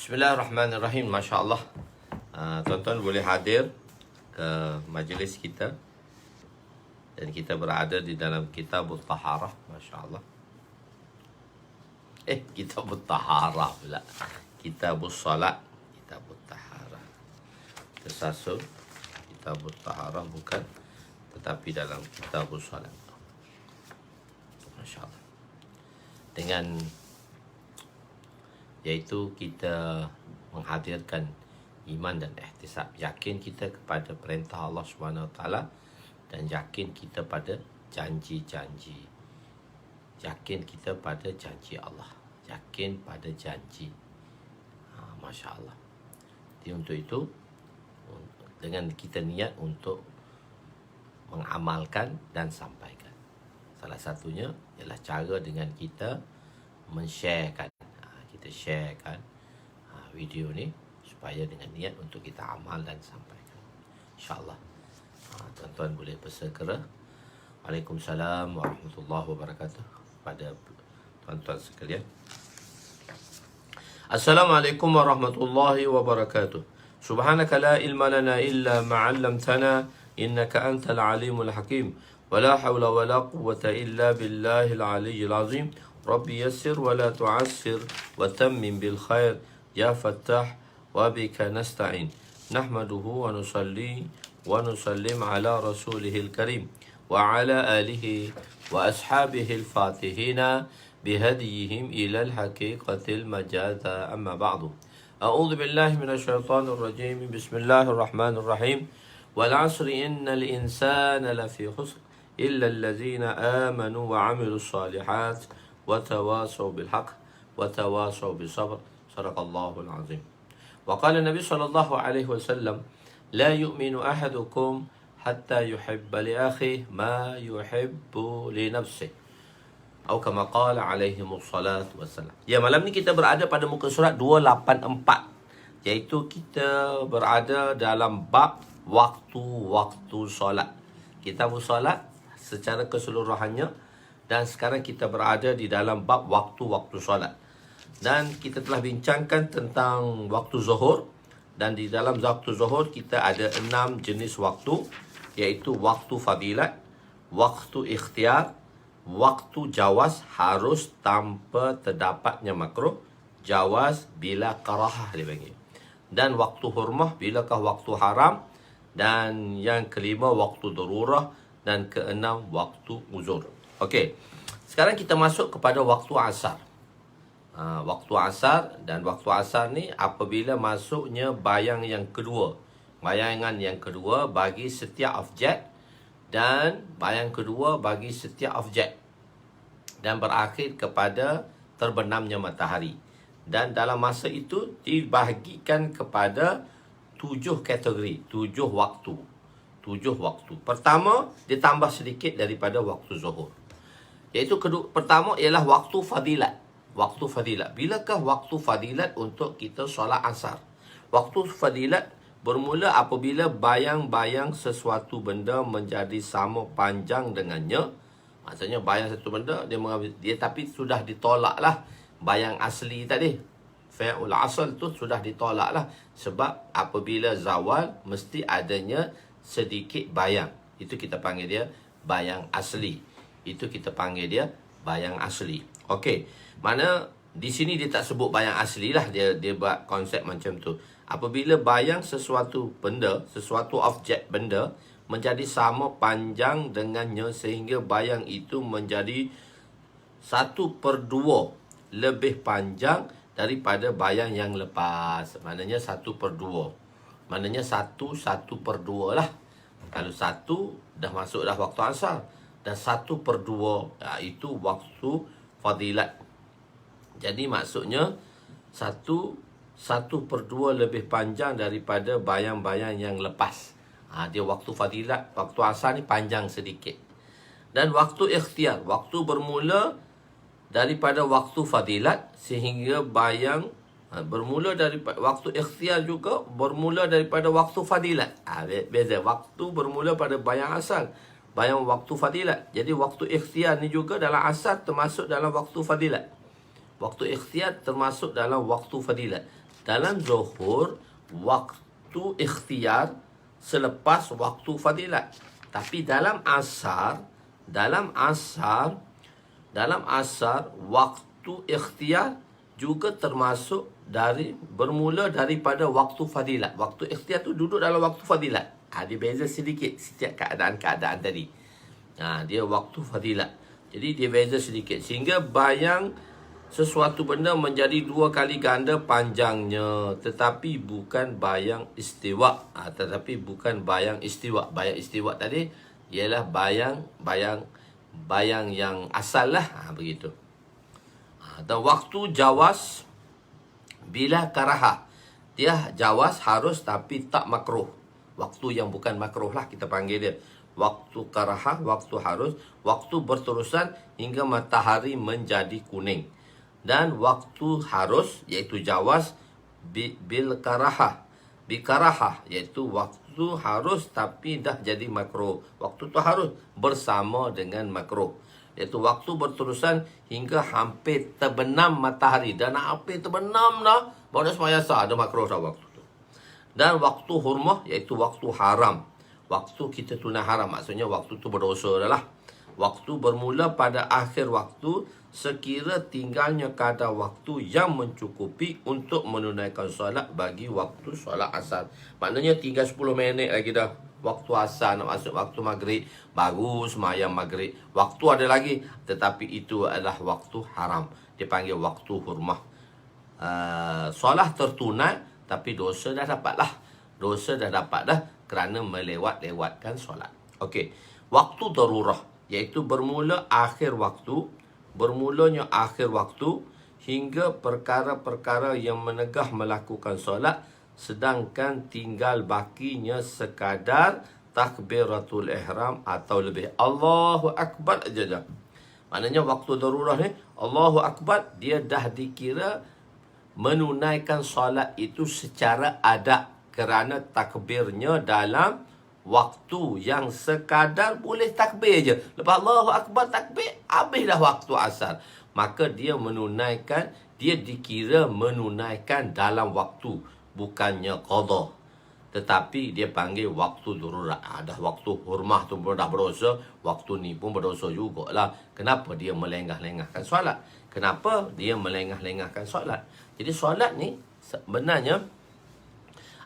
Bismillahirrahmanirrahim. Masya Allah, tuan-tuan boleh hadir ke majlis kita. Dan kita berada di dalam Kitabut Taharah. Masya Allah. Kitabut Taharah pula, Kitabus Salat, Kitabut Taharah. Tersasul Kitabut Taharah bukan, tetapi dalam Kitabus Salat. Masya Allah. Dengan iaitu kita menghadirkan iman dan ihtisab, yakin kita kepada perintah Allah SWT dan yakin kita pada janji-janji, yakin kita pada janji Allah, yakin pada janji. Masya Allah. Jadi untuk itu, dengan kita niat untuk mengamalkan dan sampaikan. Salah satunya ialah cara dengan kita men-sharekan, kita sharekan video ni supaya dengan niat untuk kita amal dan sampaikan, InsyaAllah. Tuan-tuan boleh bersegera. Waalaikumsalam warahmatullahi wabarakatuh pada tuan-tuan sekalian. Assalamualaikum warahmatullahi wabarakatuh. Subhanaka la ilma lana illa ma'allamtana innaka antal alimul hakim. Wala hawla wala quwwata illa billahil aliyyil azim. Rabbi yassir wa la tu'assir wa tammim bil khair ya fattah wa bika nasta'in. Nahmaduhu wa nusalli wa nusallim ala rasulihil karim wa ala alihi wa ashabihil fatihina bihadiyihim ilal haqiqatil majada amma ba'du. A'udhu billahi minasyaitanir rajim. Bismillahirrahmanirrahim. Wal 'asri innal insana lafi khusr illa allazina amanu wa 'amilus shalihat وتواصوا بالحق وتواصوا بالصبر. صدق الله العظيم. وقال النبي صلى الله عليه وسلم لا يؤمن أحدكم حتى يحب لأخيه ما يحب لنفسه atau kama qala alaihi wassalatu wassalam. Ya, malam ni kita berada pada muka surat 284, iaitu kita berada dalam bab waktu-waktu solat. Kitab solat secara keseluruhannya. Dan sekarang kita berada di dalam bab waktu-waktu solat. Dan kita telah bincangkan tentang waktu zuhur. Dan di dalam waktu zuhur kita ada 6 jenis waktu, iaitu waktu fadilat, waktu ikhtiar, waktu jawaz harus tanpa terdapatnya makruh, jawaz bila karahah dipanggil, dan waktu hurmah bilakah waktu haram, dan yang kelima waktu darurah, dan keenam waktu uzur. Okey, sekarang kita masuk kepada waktu asar. Waktu asar, dan waktu asar ni apabila masuknya bayang yang kedua, bayangan yang kedua bagi setiap objek, dan bayang kedua bagi setiap objek, dan berakhir kepada terbenamnya matahari. Dan dalam masa itu dibahagikan kepada 7 kategori, 7 waktu. 7 waktu. Pertama, ditambah sedikit daripada waktu zuhur. Iaitu pertama ialah waktu fadilat. Waktu fadilat. Bilakah waktu fadilat untuk kita solat asar? Waktu fadilat bermula apabila bayang-bayang sesuatu benda menjadi sama panjang dengannya. Maksudnya bayang satu benda, dia tapi sudah ditolak lah bayang asli tadi. Fa'ul asal tu sudah ditolak lah. Sebab apabila zawal, mesti adanya sedikit bayang. Itu kita panggil dia bayang asli. Itu kita panggil dia bayang asli. Okey, mana di sini dia tak sebut bayang asli lah, dia buat konsep macam tu. Apabila bayang sesuatu benda, sesuatu objek benda menjadi sama panjang dengannya sehingga bayang itu menjadi 1/2 lebih panjang daripada bayang yang lepas. Maknanya 1/2. Maknanya 1/2 lah. Kalau 1 dah masuk dah waktu asar, dan 1/2 itu waktu fadilat. Jadi maksudnya 1/2 lebih panjang daripada bayang-bayang yang lepas. Dia waktu fadilat, waktu asar ni panjang sedikit. Dan waktu ikhtiar, waktu bermula daripada waktu fadilat sehingga bayang bermula daripada waktu ikhtiar juga bermula daripada waktu fadilat. Beza, waktu bermula pada bayang asar, bayang waktu fadilat. Jadi waktu ikhtiar ni juga dalam asar termasuk dalam waktu fadilat. Waktu ikhtiar termasuk dalam waktu fadilat. Dalam zuhur, waktu ikhtiar selepas waktu fadilat. Tapi dalam asar, waktu ikhtiar juga termasuk bermula daripada waktu fadilat. Waktu ikhtiar tu duduk dalam waktu fadilat. Dia beza sedikit setiap keadaan tadi. Dia waktu fadilat. Jadi dia beza sedikit. Sehingga bayang sesuatu benda menjadi 2 kali ganda panjangnya, tetapi bukan bayang istiwa. Bayang istiwa tadi ialah bayang yang asal lah. Begitu. Dan waktu jawas bila karaha. Dia jawas harus tapi tak makruh. Waktu yang bukan makruh lah kita panggil dia. Waktu karaha, waktu harus, waktu berterusan hingga matahari menjadi kuning. Dan waktu harus, iaitu jawas, bil karaha. Bikaraha, iaitu waktu harus tapi dah jadi makruh. Waktu tu harus bersama dengan makruh. Iaitu waktu berterusan hingga hampir terbenam matahari. Dan hampir terbenam dah, baru dah sembahyang asar, ada makruh dah waktu tu. Dan waktu hurmah, iaitu waktu haram. Waktu kita tunai haram, maksudnya waktu tu berdosa dah lah. Waktu bermula pada akhir waktu sekira tinggalnya kadar waktu yang mencukupi untuk menunaikan solat bagi waktu solat asar. Maknanya tinggal 10 minit lagi dah waktu asar nak masuk waktu maghrib, baru sembahyang maghrib. Waktu ada lagi, tetapi itu adalah waktu haram. Dipanggil waktu hurmah. Solat tertunai tapi dosa dah dapat lah. Dosa dah dapat dah kerana melewatkan solat. Okey. Waktu darurah, iaitu bermulanya akhir waktu hingga perkara-perkara yang menegah melakukan solat, sedangkan tinggal bakinya sekadar takbiratul ihram atau lebih. Allahu Akbar aja dah. Maknanya waktu darurah ni, Allahu Akbar, dia dah dikira menunaikan solat itu secara adab, kerana takbirnya dalam waktu yang sekadar boleh takbir je. Lepas Allahu Akbar takbir, habis dah waktu asar. Maka dia dikira menunaikan dalam waktu, bukannya qada. Tetapi dia panggil waktu darurat. Dah waktu hurmah tu dah berdosa, waktu ni pun berdosa jugalah. Kenapa dia melengah-lengahkan solat? Jadi solat ni sebenarnya,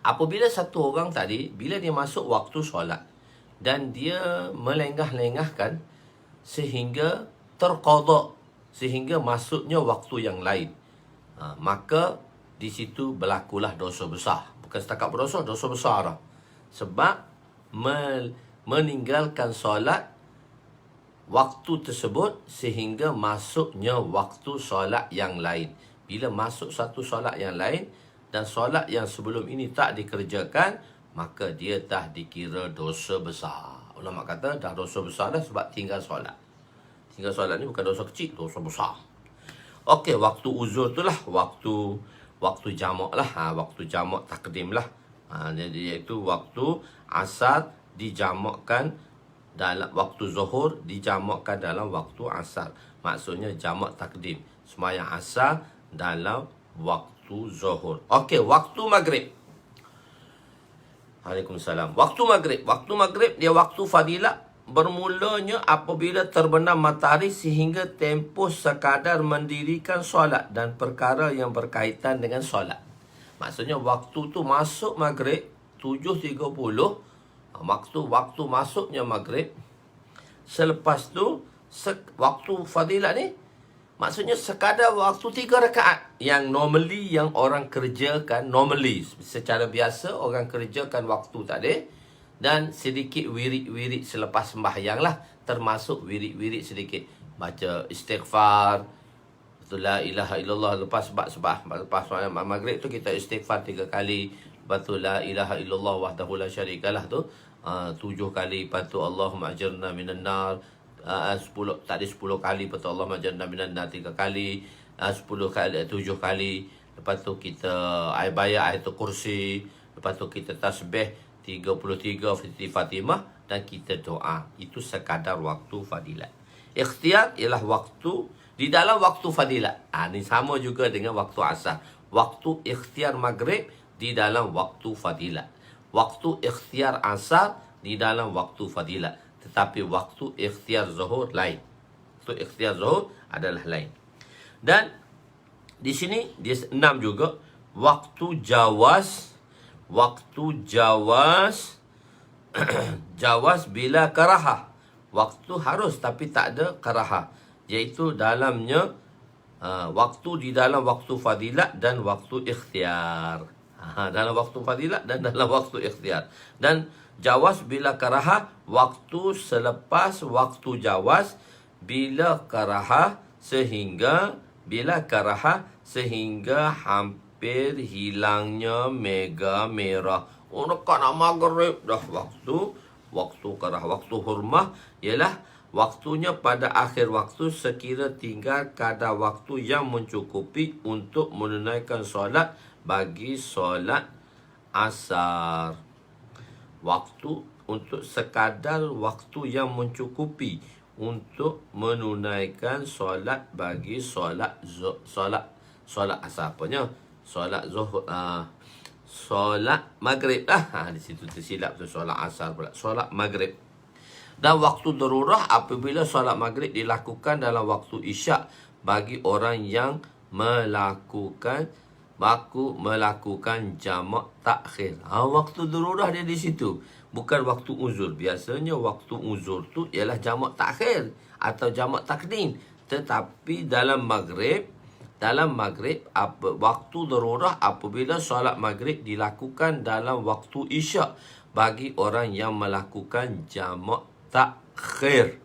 apabila satu orang tadi, bila dia masuk waktu solat dan dia melengah-lengahkan sehingga terqada, sehingga masuknya waktu yang lain, maka di situ berlakulah dosa besar. Bukan setakat berdosa, dosa besar dah. Sebab meninggalkan solat waktu tersebut sehingga masuknya waktu solat yang lain. Bila masuk satu solat yang lain dan solat yang sebelum ini tak dikerjakan, maka dia dah dikira dosa besar. Ulama kata dah dosa besar dah sebab tinggal solat. Tinggal solat ni bukan dosa kecil, dosa besar. Okey, waktu uzur tu lah, waktu jamak lah, waktu jamak takdim lah. Jadi iaitu waktu asar dijamakkan dalam waktu zuhur, dijamakkan dalam waktu asar. Maksudnya jamak takdim, sembahyang asar dalam waktu zuhur. Okey, waktu maghrib. Waalaikumsalam. Waktu maghrib dia waktu fadilat, bermulanya apabila terbenam matahari sehingga tempoh sekadar mendirikan solat dan perkara yang berkaitan dengan solat. Maksudnya waktu tu masuk maghrib 7.30, waktu masuknya maghrib. Selepas tu waktu fadilat ni, maksudnya sekadar waktu 3 rakaat yang normally yang orang kerjakan, secara biasa orang kerjakan waktu tadi, dan sedikit wirid-wirid selepas sembahyang lah, termasuk wirid-wirid sedikit. Baca istighfar, la ilaha illallah, lepas maghrib tu kita istighfar 3 kali. Lepas tu la ilaha illallah wahdahu la syarikalah tu 7 kali. Lepas tu Allahumma ajirna minan nar 10 kali. Lepas tu Allahumma ajirna minan nar 3 kali, 10 kali, 7 kali. Lepas tu kita ayatul kursi. Lepas tu kita tasbih 33 Fatimah dan kita doa. Itu sekadar waktu fadilat. Ikhtiar ialah waktu Di dalam waktu fadilat. Ini sama juga dengan waktu asar. Waktu ikhtiar maghrib di dalam waktu fadilat. Waktu ikhtiar asar di dalam waktu fadilat. Tetapi waktu ikhtiar zuhur lain. Waktu ikhtiar zuhur adalah lain. Dan di sini dia 6 juga. Waktu jawaz. Waktu jawaz. Jawaz bila karahah. Waktu harus tapi tak ada karahah. Iaitu dalamnya waktu di dalam waktu fadilat dan waktu ikhtiar. Dalam waktu fadilat dan dalam waktu ikhtiar. Dan jawaz bila karahah, waktu selepas waktu jawaz bila karahah sehingga hampir hilangnya mega merah. Dekat nak maghrib dah waktu karah. Waktu hurmah ialah waktunya pada akhir waktu sekira tinggal kadar waktu yang mencukupi untuk menunaikan solat bagi solat asar. Waktu untuk sekadar waktu yang mencukupi untuk menunaikan solat bagi solat asar. Apanya? Solat zuhur, solat maghrib lah. Di situ tersilap tu solat asar pula. Solat maghrib. Dan waktu darurah apabila solat maghrib dilakukan dalam waktu isyak bagi orang yang melakukan jamak takhir. Waktu darurah dia di situ. Bukan waktu uzur. Biasanya waktu uzur tu ialah jamak takhir atau jamak takdim. Tetapi dalam maghrib, waktu darurah apabila solat maghrib dilakukan dalam waktu isyak bagi orang yang melakukan jamak takhir.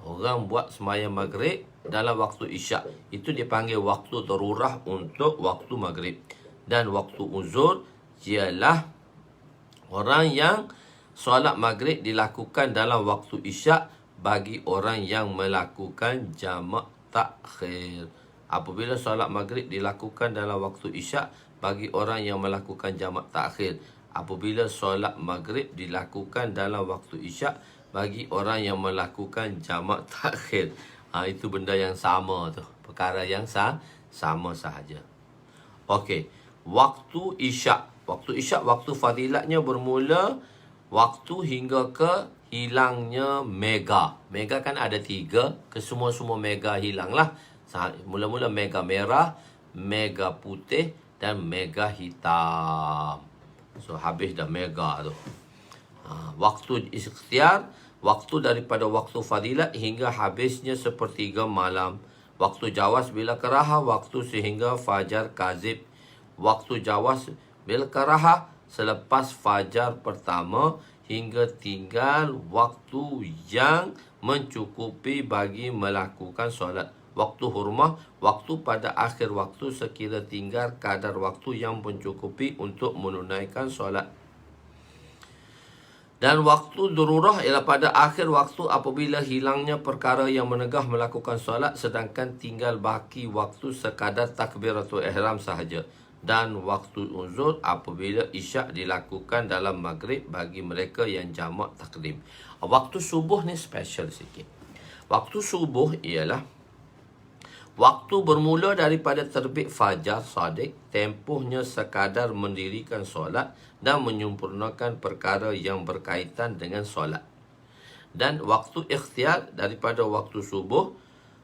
Orang buat sembahyang maghrib dalam waktu isyak, itu dipanggil waktu darurah untuk waktu maghrib. Dan waktu uzur ialah orang yang solat maghrib dilakukan dalam waktu isyak bagi orang yang melakukan jamak takhir. Apabila solat maghrib dilakukan dalam waktu isyak bagi orang yang melakukan jamak takhir. Apabila solat maghrib dilakukan dalam waktu isyak bagi orang yang melakukan jamak takhir. Itu benda yang sama tu. Perkara yang sama sahaja. Okey. Waktu isyak. Waktu isyak, waktu fadilatnya bermula waktu hingga ke hilangnya mega. Mega kan ada 3. Kesemua-semua mega hilanglah. Mula-mula mega merah, mega putih dan mega hitam. So habis dah mega tu. Waktu ikhtiar, waktu daripada waktu fadilat hingga habisnya sepertiga malam. Waktu jawaz bila karahah, waktu sehingga fajar kazib. Waktu jawaz bila karahah selepas fajar pertama hingga tinggal waktu yang mencukupi bagi melakukan solat. Waktu hurmah, waktu pada akhir waktu sekira tinggal kadar waktu yang mencukupi untuk menunaikan solat. Dan waktu darurah ialah pada akhir waktu apabila hilangnya perkara yang menegah melakukan solat sedangkan tinggal baki waktu sekadar takbiratul ihram sahaja. Dan waktu uzur apabila isyak dilakukan dalam maghrib bagi mereka yang jamak takdim. Waktu subuh ni special sikit. Waktu subuh ialah waktu bermula daripada terbit fajar sadiq, tempohnya sekadar mendirikan solat dan menyempurnakan perkara yang berkaitan dengan solat. Dan waktu ikhtiar daripada waktu subuh,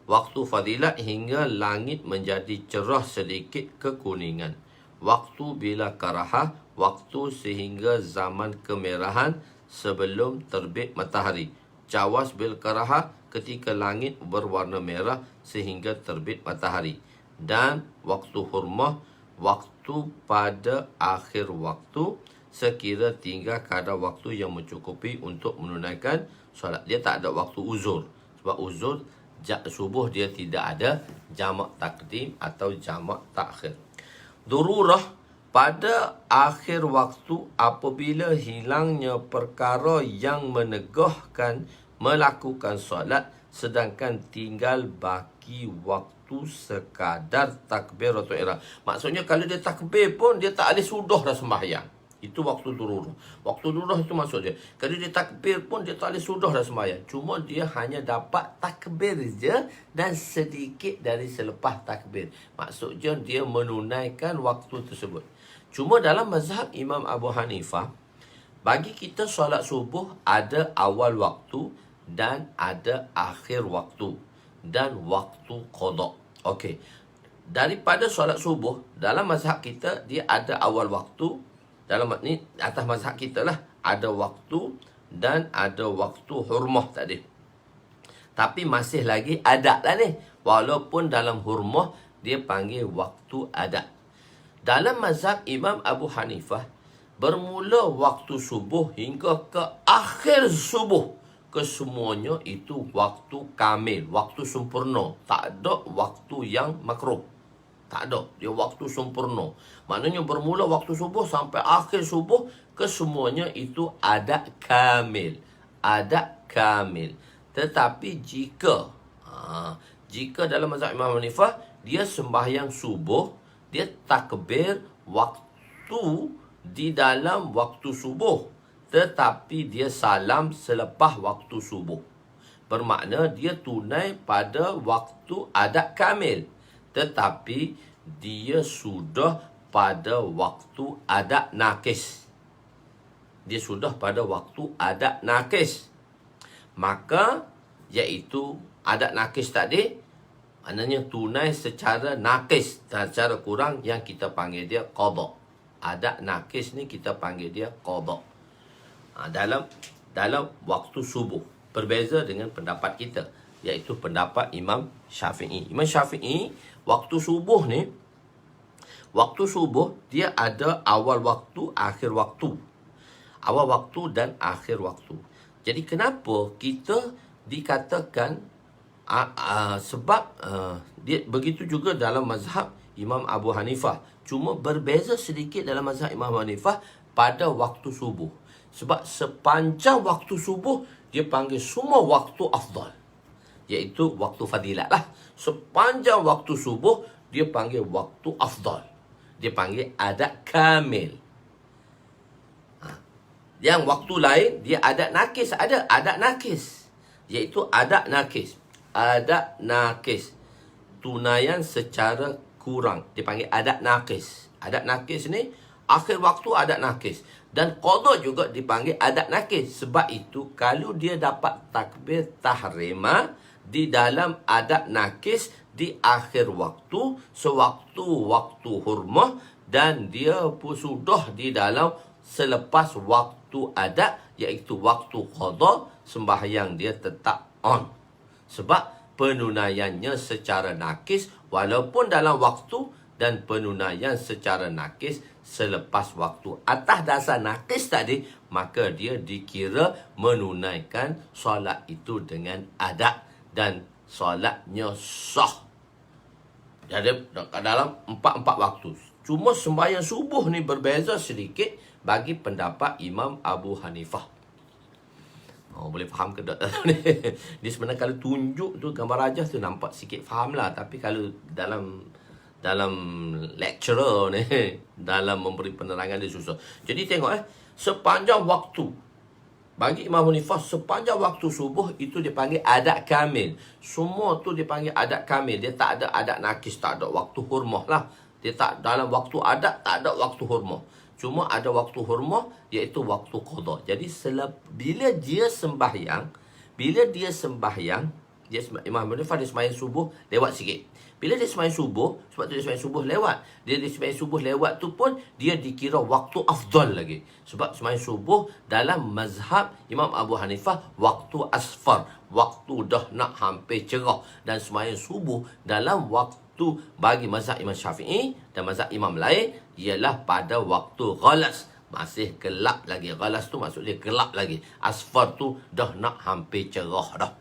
waktu fadilat hingga langit menjadi cerah sedikit kekuningan. Waktu bila karahah, waktu sehingga zaman kemerahan sebelum terbit matahari. Jawaz bil karahah, ketika langit berwarna merah sehingga terbit matahari. Dan waktu hurmah, waktu pada akhir waktu sekira tinggal kadar waktu yang mencukupi untuk menunaikan solat. Dia tak ada waktu uzur. Sebab uzur subuh dia tidak ada jamak takdim atau jamak takhir. Darurah pada akhir waktu apabila hilangnya perkara yang menegahkan melakukan solat sedangkan tinggal baki waktu sekadar takbiratul ihram. Maksudnya kalau dia takbir pun dia tak boleh sudah dah sembahyang. Itu waktu dururuh. Waktu dururuh itu maksud dia, kalau dia takbir pun dia tak boleh sudah dah sembahyang. Cuma dia hanya dapat takbir je dan sedikit dari selepas takbir. Maksudnya dia menunaikan waktu tersebut. Cuma dalam mazhab Imam Abu Hanifah, bagi kita solat subuh ada awal waktu dan ada akhir waktu dan waktu qada. Okey. Daripada solat subuh, dalam mazhab kita dia ada awal waktu. Dalam ni atas mazhab kita lah, ada waktu dan ada waktu hurmah tadi. Tapi masih lagi adat lah ni. Walaupun dalam hurmah dia panggil waktu adat. Dalam mazhab Imam Abu Hanifah, bermula waktu subuh hingga ke akhir subuh, kesemuanya itu waktu kamil, waktu sempurna. Tak ada waktu yang makruh. Tak ada. Dia waktu sempurna. Maknanya bermula waktu subuh sampai akhir subuh, kesemuanya itu adat kamil. Adat kamil. Tetapi jika dalam mazhab Imam Hanifah, dia sembahyang subuh, dia takbir waktu di dalam waktu subuh, tetapi dia salam selepas waktu subuh. Bermakna dia tunai pada waktu adat kamil, tetapi dia sudah pada waktu adat nakis. Dia sudah pada waktu adat nakis. Maka, iaitu adat nakis tadi, maknanya tunai secara nakis, secara kurang, yang kita panggil dia qada. Adat nakis ni kita panggil dia qada. Dalam waktu subuh. Berbeza dengan pendapat kita, iaitu pendapat Imam Syafi'i. Imam Syafi'i, waktu subuh ni, waktu subuh dia ada awal waktu, akhir waktu. Awal waktu dan akhir waktu. Jadi kenapa kita dikatakan sebab dia begitu juga dalam mazhab Imam Abu Hanifah. Cuma berbeza sedikit dalam mazhab Imam Abu Hanifah pada waktu subuh. Sebab sepanjang waktu subuh dia panggil semua waktu afdal, iaitu waktu fadilat lah. Sepanjang waktu subuh dia panggil waktu afdal. Dia panggil adat kamil. Yang waktu lain dia adat nakis. Ada adat nakis, iaitu adat nakis. Adat nakis, tunaian secara kurang, dia panggil adat nakis. Adat nakis ni akhir waktu adat nakis. Dan qada juga dipanggil adat nakis. Sebab itu kalau dia dapat takbir tahrimah di dalam adat nakis di akhir waktu, sewaktu waktu hurmah, dan dia pun sudah di dalam selepas waktu adat, iaitu waktu qada, sembahyang dia tetap on. Sebab penunaiannya secara nakis walaupun dalam waktu, dan penunaian secara nakis selepas waktu. Atas dasar nakis tadi, maka dia dikira menunaikan solat itu dengan adat dan solatnya sah. Jadi dalam empat waktu. Cuma sembahyang subuh ni berbeza sedikit bagi pendapat Imam Abu Hanifah. Boleh faham ke tak? Dia sebenarnya kalau tunjuk tu gambar rajah tu nampak sikit faham lah. Tapi kalau dalam lecturer ni, dalam memberi penerangan dia susah. Jadi tengok sepanjang waktu, bagi Imam Hanifah, sepanjang waktu subuh itu dipanggil adat kamil. Semua tu dipanggil adat kamil. Dia tak ada adat nakis, tak ada waktu hurmah lah. Dia tak, dalam waktu adat tak ada waktu hurmah. Cuma ada waktu hurmah, iaitu waktu qada. Jadi bila dia sembahyang, Imam Hanifah dia sembahyang subuh lewat sikit. Bila dia sembahyang subuh, sebab tu dia sembahyang subuh lewat. Dia sembahyang subuh lewat tu pun dia dikira waktu afdal lagi. Sebab sembahyang subuh dalam mazhab Imam Abu Hanifah waktu asfar, waktu dah nak hampir cerah. Dan sembahyang subuh dalam waktu bagi mazhab Imam Syafi'i dan mazhab imam lain ialah pada waktu ghalas, masih gelap lagi. Ghalas tu maksudnya gelap lagi. Asfar tu dah nak hampir cerah dah.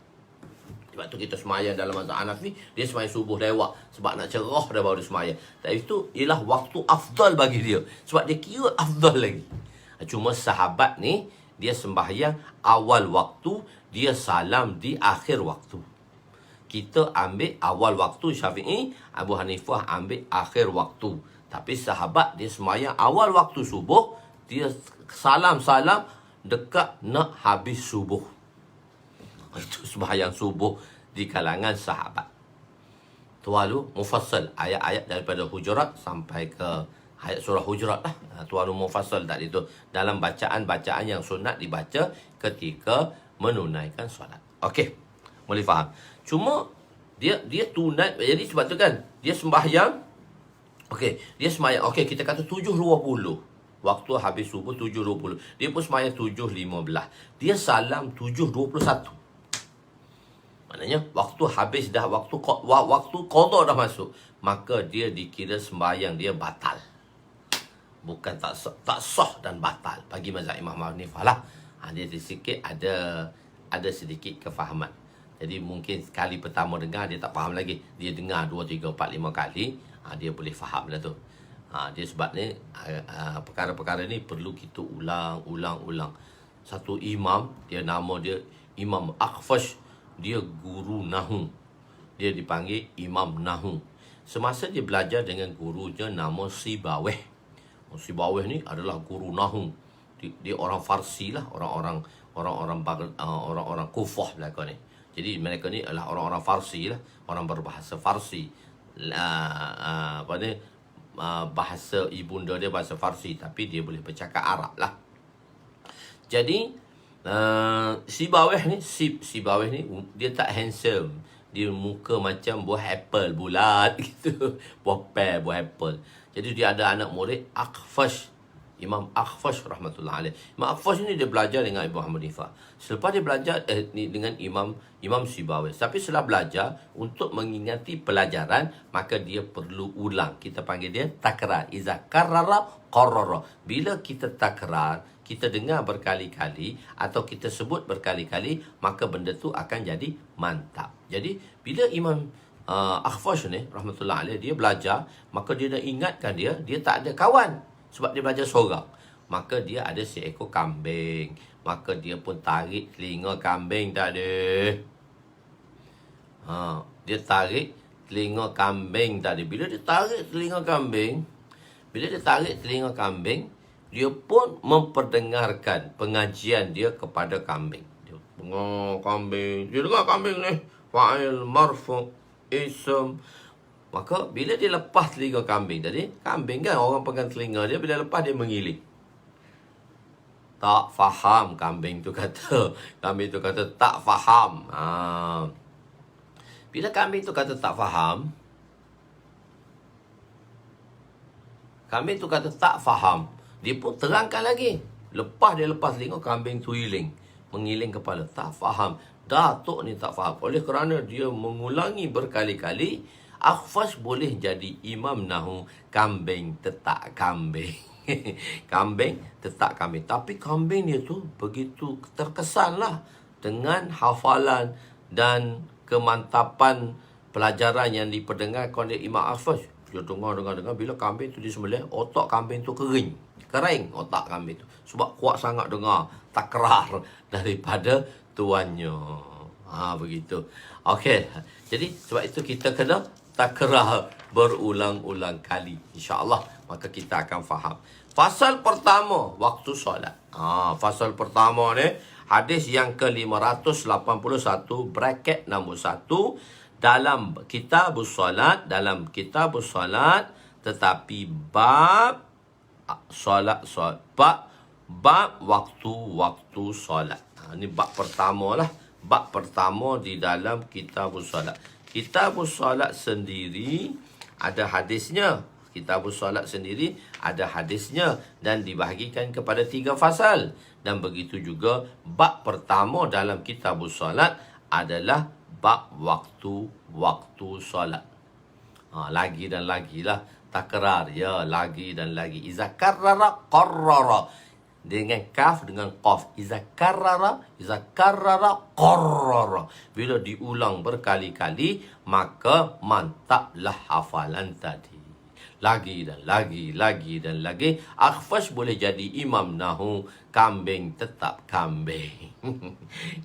Sebab tu kita semayang dalam mazhab Hanafi, dia semayang subuh lewat. Sebab nak cerah dah baru dia semayang. Tapi itu ialah waktu afdal bagi dia. Sebab dia kira afdal lagi. Cuma sahabat ni, dia sembahyang awal waktu, dia salam di akhir waktu. Kita ambil awal waktu Syafi'i, Abu Hanifah ambil akhir waktu. Tapi sahabat dia semayang awal waktu subuh, dia salam-salam dekat nak habis subuh. Itu sembahyang subuh di kalangan sahabat. Tu lalu mufassal ayat-ayat daripada Hujurat sampai ke ayat surah Hujurat lah. Tu lalu mufassal tadi tu dalam bacaan-bacaan yang sunat dibaca ketika menunaikan solat. Okey, boleh faham. Cuma dia tunai, jadi sebab tu kan dia sembahyang. Okey, dia sembahyang. Okey, kita kata 7.20. Waktu habis subuh 7.20. Dia pun sembahyang 7.15. Dia salam 7.21. Maknanya waktu habis dah, waktu qada dah masuk, maka dia dikira sembahyang dia batal. Bukan tak sah dan batal bagi mazhab Imam Abu Hanifah lah. Dia sedikit ada sedikit kefahaman. Jadi mungkin sekali pertama dengar dia tak faham lagi. Dia dengar 2, 3, 4, 5 kali, dia boleh faham lah tu. Dia sebab ni perkara-perkara ni perlu kita ulang. Satu imam, dia nama dia Imam Akhfash, dia guru Nahu. Dia dipanggil Imam Nahu. Semasa dia belajar dengan gurunya nama Sibawih. Sibawih ni adalah guru Nahu. Dia orang Farsi lah, orang-orang Kufah belakang ni. Jadi mereka ni adalah orang-orang Farsi lah, orang berbahasa Farsi. Bahasa ibunda dia bahasa Farsi, tapi dia boleh bercakap Arab lah. Jadi Sibawih ni dia tak handsome. Dia muka macam buah apple bulat gitu. Buah apple. Jadi dia ada anak murid Akhfash, Imam Akhfash rahmatullah alaih. Imam Akhfash ni dia belajar dengan Ibu Ahmad Hanifah. Selepas dia belajar dengan Imam Sibawih. Tapi setelah belajar, untuk mengingati pelajaran, maka dia perlu ulang. Kita panggil dia takrar. Iza karrara qarrara. Bila kita takrar, kita dengar berkali-kali atau kita sebut berkali-kali, maka benda tu akan jadi mantap. Jadi bila Imam Akhfash ni rahmatullah alaih dia belajar, maka dia dah ingatkan dia tak ada kawan sebab dia belajar seorang. Maka dia ada seekor kambing, maka dia pun tarik telinga kambing tadi. Dia tarik telinga kambing tadi. Bila dia tarik telinga kambing, dia pun memperdengarkan pengajian dia kepada kambing. Dia dengar kambing ni fa'il marfu' ism. Maka bila dia lepas telinga kambing tadi, kambing kan orang pegang telinga dia, bila lepas dia mengiling. Tak faham kambing tu kata tak faham. Bila kambing tu kata tak faham, dia pun terangkan lagi. Lepas telinga, kambing tu mengiling kepala. Tak faham. Datuk ni tak faham. Oleh kerana dia mengulangi berkali-kali, Akhfash boleh jadi Imam Nahu. Kambing tetap kambing. Kambing tetap kambing. Tapi kambing dia tu begitu terkesanlah dengan hafalan dan kemantapan pelajaran yang diperdengarkan oleh Imam Akhfash. Dia dengar. Bila kambing tu disembelih, otak kambing tu kering otak kambing tu. Sebab kuat sangat dengar takrar daripada tuannya. Begitu. Okey. Jadi sebab itu kita kena takrar berulang-ulang kali. InsyaAllah maka kita akan faham. Fasal pertama, waktu solat. Fasal pertama ni hadis yang ke-581 bracket nombor 1 dalam kitabus solat, tetapi bab solat, bab waktu solat. Ini bab pertama lah. Bab pertama di dalam kitabus solat. Kitabus solat sendiri ada hadisnya. Dan dibahagikan kepada 3 fasal. Dan begitu juga bab pertama dalam kitabus solat adalah bab waktu solat. Lagi dan lagi lah. Takrar, ya, lagi dan lagi. Iza karrara qarrara. Dengan kaf, dengan qaf. Iza karrara qarrara. Bila diulang berkali-kali, maka mantaplah hafalan tadi. Lagi dan lagi. Akhfash boleh jadi Imam Nahu. Kambing tetap kambing.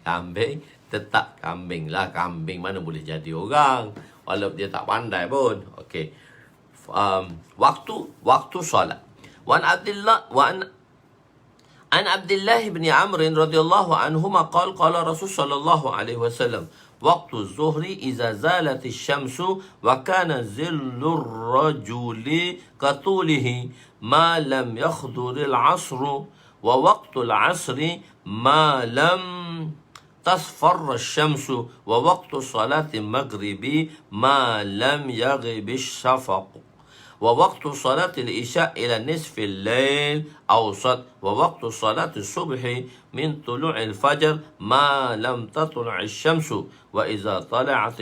Kambing tetap kambing lah. Kambing mana boleh jadi orang, walaupun dia tak pandai pun. Okey. Waktu solat. Wan An Abdullah bin Amr radhiyallahu anhuma qala Rasul sallallahu alaihi wasallam waqtu zuhri iza zalati syamsu wa kana zillur rajuli katulihi ma lam yakhduril asru wa waqtul asri ma lam تصفر الشمس ووقت صلاة المغرب ما لم يغب الشفق ووقت صلاة العشاء إلى نصف الليل أوسط ووقت صلاة الصبح من طلوع الفجر ما لم تطلع الشمس وإذا طلعت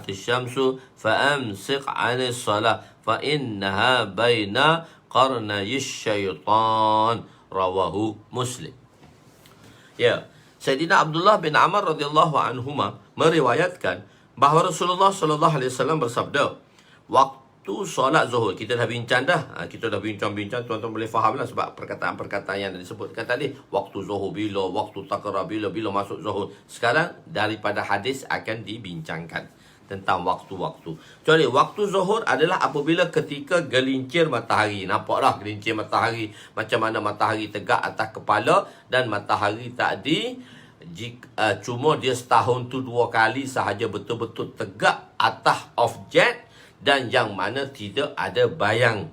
الشمس فأمسك عن الصلاة فإنها بين قرني الشيطان رواه مسلم. Ya, Sayyidina Abdullah bin Amr radhiyallahu anhuma meriwayatkan bahawa Rasulullah sallallahu alaihi wasallam bersabda, waktu solat zuhur, kita dah bincang dah. Kita dah bincang-bincang, tuan-tuan boleh fahamlah sebab perkataan-perkataan yang disebutkan tadi. Waktu zuhur bila, waktu takra bila masuk zuhur. Sekarang daripada hadis akan dibincangkan tentang waktu-waktu. Jadi waktu zuhur adalah apabila ketika gelincir matahari. Nampaklah gelincir matahari, macam mana matahari tegak atas kepala, dan matahari tadi cuma dia setahun tu 2 kali sahaja betul-betul tegak atas objek, dan yang mana tidak ada bayang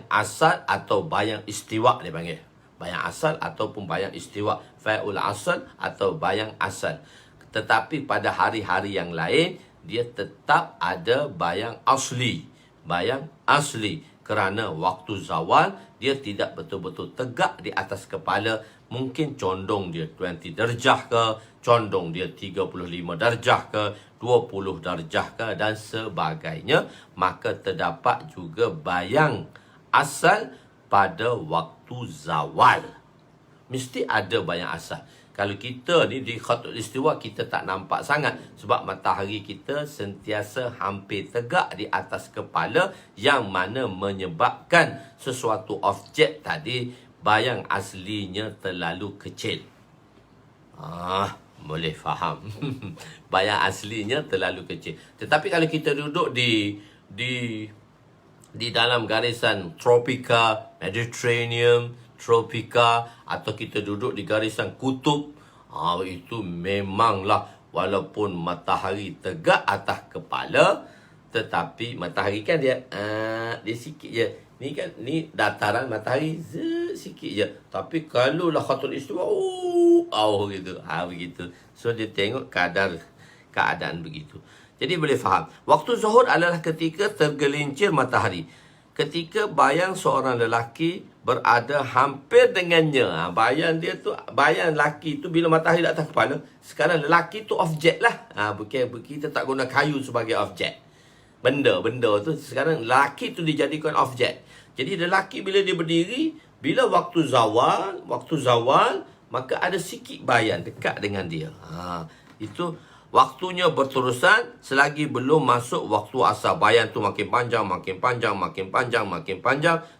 asal atau bayang istiwa dia panggil. Bayang asal ataupun bayang istiwa, fa'ul asal atau bayang asal. Tetapi pada hari-hari yang lain, dia tetap ada bayang asli. Bayang asli. Kerana waktu zawal, dia tidak betul-betul tegak di atas kepala. Mungkin condong dia 20 darjah ke, condong dia 35 darjah ke, 20 darjah ke, dan sebagainya. Maka terdapat juga bayang asal pada waktu zawal. Mesti ada bayang asal. Kalau kita ni di khatul istiwa, kita tak nampak sangat sebab matahari kita sentiasa hampir tegak di atas kepala, yang mana menyebabkan sesuatu objek tadi bayang aslinya terlalu kecil. Boleh faham. Bayang aslinya terlalu kecil. Tetapi kalau kita duduk di dalam garisan tropika, Mediterranean, tropika, atau kita duduk di garisan kutub, itu memanglah walaupun matahari tegak atas kepala, tetapi matahari kan dia sikit je. Ni kan, ni dataran matahari sikit je. Tapi kalau lah khatul istiwa, gitu. Begitu. So dia tengok keadaan begitu. Jadi boleh faham. Waktu zuhur adalah ketika tergelincir matahari. Ketika bayang seorang lelaki berada hampir dengannya. Bayang dia tu, bayang lelaki tu bila matahari di atas kepala. Sekarang lelaki tu objek lah. Bukan, kita tak guna kayu sebagai objek. Benda tu sekarang lelaki tu dijadikan objek. Jadi lelaki bila dia berdiri, bila waktu zawal, maka ada sikit bayang dekat dengan dia. Itu waktunya berterusan selagi belum masuk waktu asar. Bayang tu makin panjang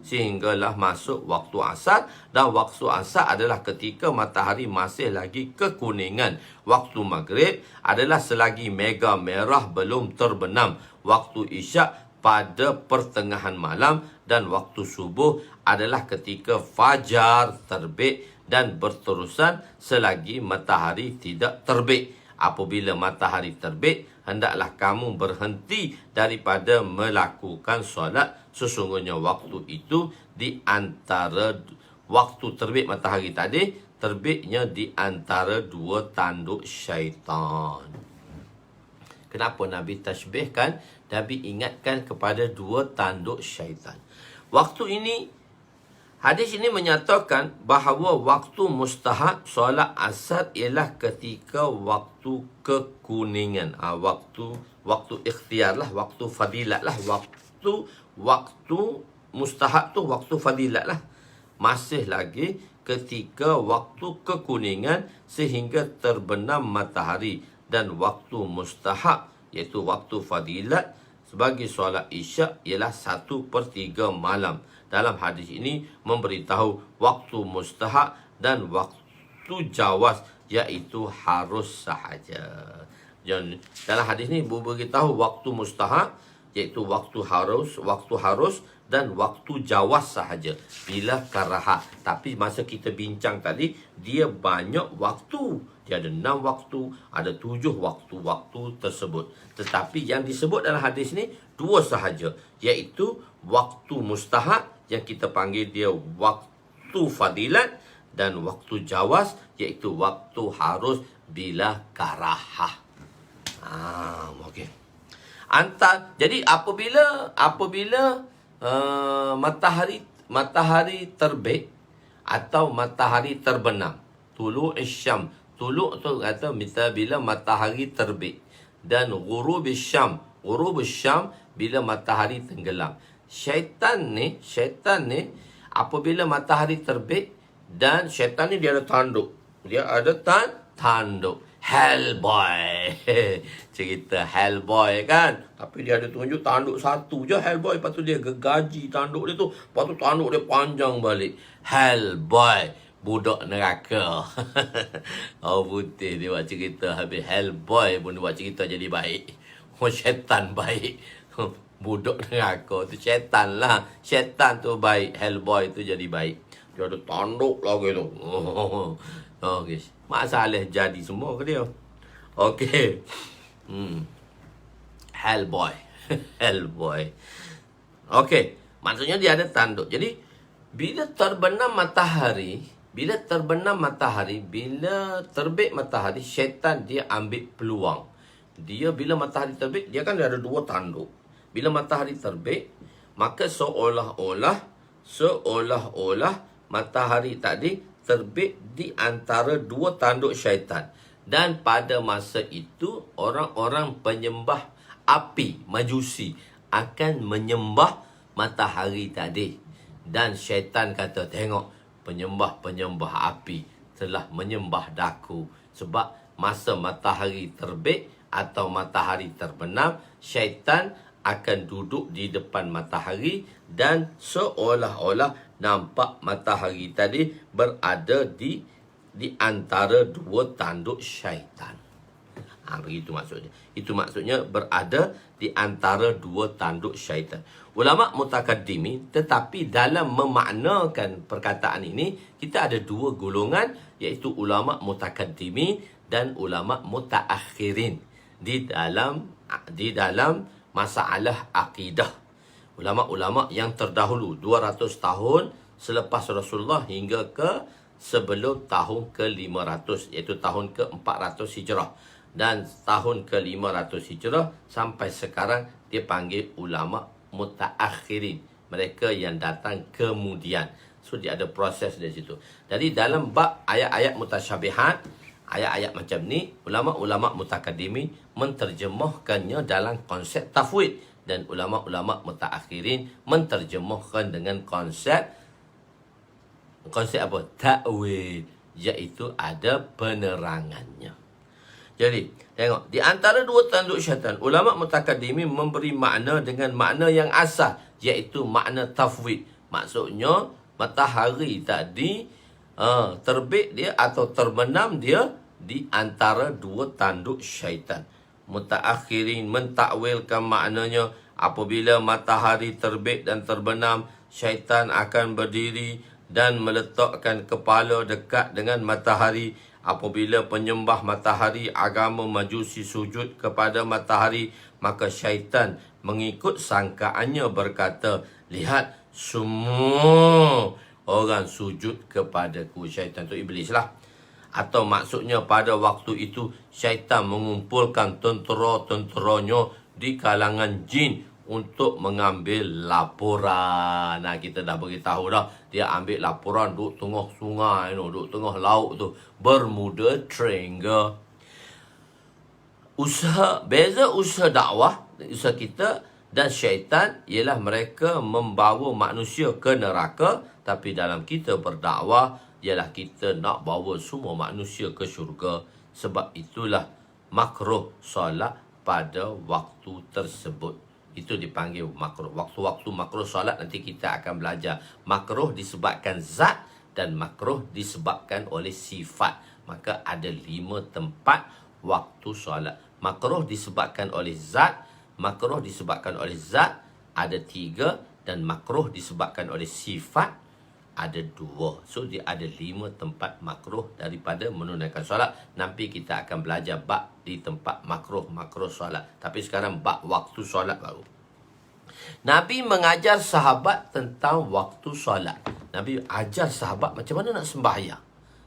sehinggalah masuk waktu asar. Dan waktu asar adalah ketika matahari masih lagi kekuningan. Waktu maghrib adalah selagi mega merah belum terbenam. Waktu isyak pada pertengahan malam. Dan waktu subuh adalah ketika fajar terbit dan berterusan selagi matahari tidak terbit. Apabila matahari terbit, hendaklah kamu berhenti daripada melakukan solat. Sesungguhnya waktu itu di antara waktu terbit matahari tadi, terbitnya di antara 2 tanduk syaitan. Kenapa Nabi tashbihkan? Nabi ingatkan kepada 2 tanduk syaitan. Waktu ini, hadis ini menyatakan bahawa waktu mustahab solat asar ialah ketika waktu kekuningan. Waktu ikhtiar lah, waktu fadilat lah. Waktu mustahab tu waktu fadilat lah. Masih lagi ketika waktu kekuningan sehingga terbenam matahari. Dan waktu mustahab, iaitu waktu fadilat sebagai solat isyak, ialah 1/3 malam. Dalam hadis ini memberitahu waktu mustahab dan waktu jawaz, iaitu harus sahaja. Dalam hadis ini beritahu waktu mustahab iaitu waktu harus dan waktu jawaz sahaja bila karaha. Tapi masa kita bincang tadi, dia banyak waktu. Dia ada 6 waktu, ada 7 waktu-waktu tersebut. Tetapi yang disebut dalam hadis ni 2 sahaja, iaitu waktu mustahab yang kita panggil dia waktu fadilat, dan waktu jawaz iaitu waktu harus bila karaha. Okey. Jadi apabila matahari terbit atau matahari terbenam, tulu isyam, tulu tu kata bila matahari terbit, dan ghurub isyam bila matahari tenggelam. Syaitan ni apabila matahari terbit, dan syaitan ni dia ada tanduk. Dia ada tanduk. Hellboy. Cerita Hellboy kan. Tapi dia ada tunjuk tanduk satu je Hellboy. Lepas tu dia gaji tanduk dia tu. Lepas tu tanduk dia panjang balik. Hellboy. Budak neraka. Oh putih dia buat cerita. Habis Hellboy pun dia buat cerita jadi baik. Oh syaitan baik. Budak neraka tu syaitan lah. Syaitan tu baik. Hellboy tu jadi baik. Dia ada tanduk lagi tu. Okey. Masalah jadi semua ke dia. Okey. Hellboy. Hellboy. Okey. Maksudnya dia ada tanduk. Jadi, bila terbenam matahari, bila terbit matahari, syaitan dia ambil peluang. Dia bila matahari terbit, dia kan ada 2 tanduk. Bila matahari terbit, maka seolah-olah matahari tadi terbit di antara 2 tanduk syaitan. Dan pada masa itu, orang-orang penyembah api, majusi, akan menyembah matahari tadi. Dan syaitan kata, tengok, penyembah-penyembah api telah menyembah daku. Sebab masa matahari terbit atau matahari terbenam, syaitan akan duduk di depan matahari dan seolah-olah nampak matahari tadi berada di antara 2 tanduk syaitan. Begitu maksudnya. Itu maksudnya berada di antara 2 tanduk syaitan. Ulama mutakaddimin, tetapi dalam memaknakan perkataan ini, kita ada 2 golongan, iaitu ulama mutakaddimin dan ulama mutaakhirin di dalam masalah akidah. Ulama-ulama yang terdahulu 200 tahun selepas Rasulullah hingga ke sebelum tahun ke-500, iaitu tahun ke-400 Hijrah. Dan tahun ke-500 Hijrah sampai sekarang dia panggil ulama mutaakhirin, mereka yang datang kemudian. So dia ada proses dari situ. Jadi dalam bab ayat-ayat mutasyabihat, ayat-ayat macam ni, ulama-ulama mutakaddimin menterjemahkannya dalam konsep tafwid, dan ulama-ulama mutaakhirin menterjemahkan dengan konsep apa? Ta'wil, iaitu ada penerangannya. Jadi, tengok, di antara 2 tanduk syaitan, ulama mutakaddimin memberi makna dengan makna yang asal, iaitu makna tafwid. Maksudnya, matahari tadi terbit dia atau terbenam dia di antara 2 tanduk syaitan. Mutaakhirin mentakwilkan maknanya, apabila matahari terbit dan terbenam, syaitan akan berdiri dan meletakkan kepala dekat dengan matahari. Apabila penyembah matahari agama majusi sujud kepada matahari, maka syaitan mengikut sangkaannya berkata, lihat, semua orang sujud kepadaku. Syaitan tu iblis lah. Atau maksudnya pada waktu itu syaitan mengumpulkan tentera-tenteranya di kalangan jin untuk mengambil laporan. Kita dah beritahu dah, dia ambil laporan duduk tengah sungai, duduk tengah laut tu, Bermuda Triangle. Beza usaha dakwah, usaha kita dan syaitan ialah mereka membawa manusia ke neraka, tapi dalam kita berdakwah ialah kita nak bawa semua manusia ke syurga. Sebab itulah makruh solat pada waktu tersebut. Itu dipanggil makruh. Waktu-waktu makruh solat nanti kita akan belajar. Makruh disebabkan zat dan makruh disebabkan oleh sifat. Maka ada 5 tempat waktu solat. Makruh disebabkan oleh zat, makruh disebabkan oleh zat ada 3, dan makruh disebabkan oleh sifat ada 2. So dia ada 5 tempat makruh daripada menunaikan solat. Nanti kita akan belajar bab di tempat makruh solat. Tapi sekarang bab waktu solat baru. Nabi mengajar sahabat tentang waktu solat. Nabi ajar sahabat macam mana nak sembahyang.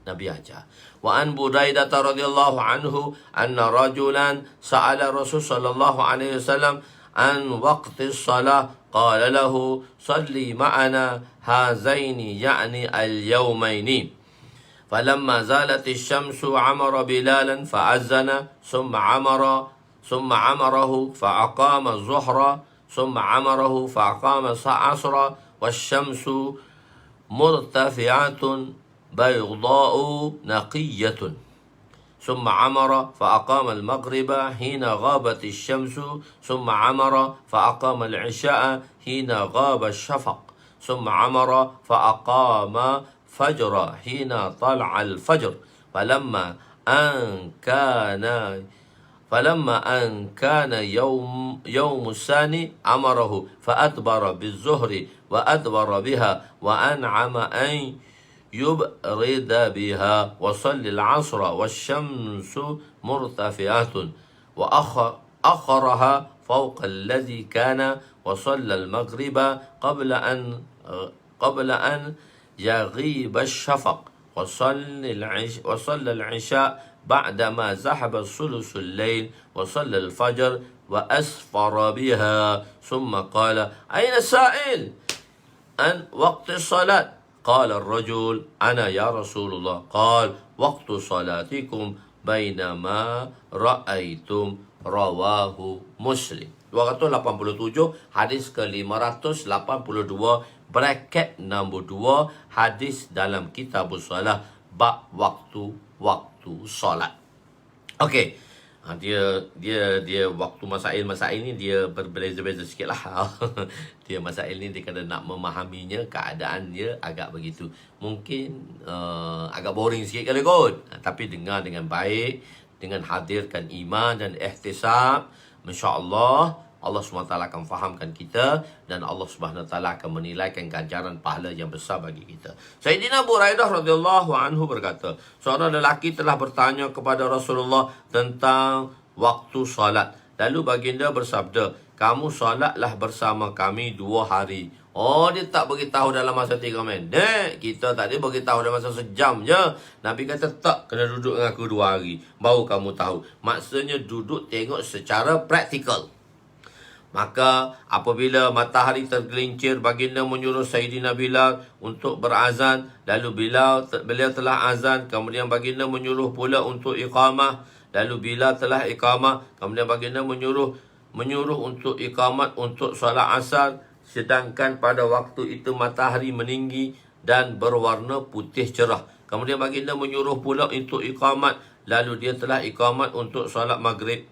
Nabi ajar. Wa an Buraidah radhiyallahu anhu anna rajulan sa'ala Rasul sallallahu alaihi wasallam an waqti salah qala lahu salli ma'ana hazaini ya'ni al-yawmaini. فلما زالت الشمس عمر بلالا فأذن ثم عمره فأقام الظهر ثم عمره فأقام العصر والشمس مرتفعة بيضاء نقية ثم عمر فأقام المغرب حين غابت الشمس ثم عمر فأقام العشاء حين غاب الشفق ثم عمر فأقام فجر حين طلع الفجر فلما أن كان يوم الثاني أمره فأدبر بالظهر وأدبر بها وأنعم أن يبرد بها وصلي العصر والشمس مرتفعة وأخرها فوق الذي كان وصلى المغرب قبل أن يغيب الشفق وصلى العشاء بعدما ذهب ثلث الليل وصلى الفجر وأسفر بها ثم قال أين السائل عن وقت الصلاة قال الرجل أنا يا رسول الله قال وقت صلاتكم بينما رأيتم رواه مسلم. 287 hadis ke-582 bracket nombor 2 hadis dalam kitab salat bab waktu solat. Okey. Dia waktu masail ni dia berbeza-beza sikitlah. Dia masail ni dia kena nak memahaminya, keadaan dia agak begitu. Mungkin agak boring sikit kali kot. Tapi dengar dengan baik, dengan hadirkan iman dan ihtisab, insya-Allah Allah SWT akan fahamkan kita dan Allah SWT akan menilaikan ganjaran pahala yang besar bagi kita. Sayyidina Buraidah radhiyallahu anhu berkata, seorang lelaki telah bertanya kepada Rasulullah tentang waktu solat. Lalu baginda bersabda, kamu solatlah bersama kami 2 hari. Oh, dia tak beritahu dalam masa 3 minit. Kita tadi beritahu dalam masa sejam je. Nabi kata tak, kena duduk dengan aku 2 hari. Baru kamu tahu. Maksudnya duduk tengok secara praktikal. Maka apabila matahari tergelincir, baginda menyuruh Sayyidina Bilal untuk berazan. Lalu beliau telah azan. Kemudian baginda menyuruh pula untuk iqamah. Lalu Bilal telah iqamah. Kemudian baginda menyuruh untuk iqamat untuk solat asar. Sedangkan pada waktu itu matahari meninggi dan berwarna putih cerah. Kemudian baginda menyuruh pula untuk iqamat. Lalu dia telah iqamat untuk solat maghrib.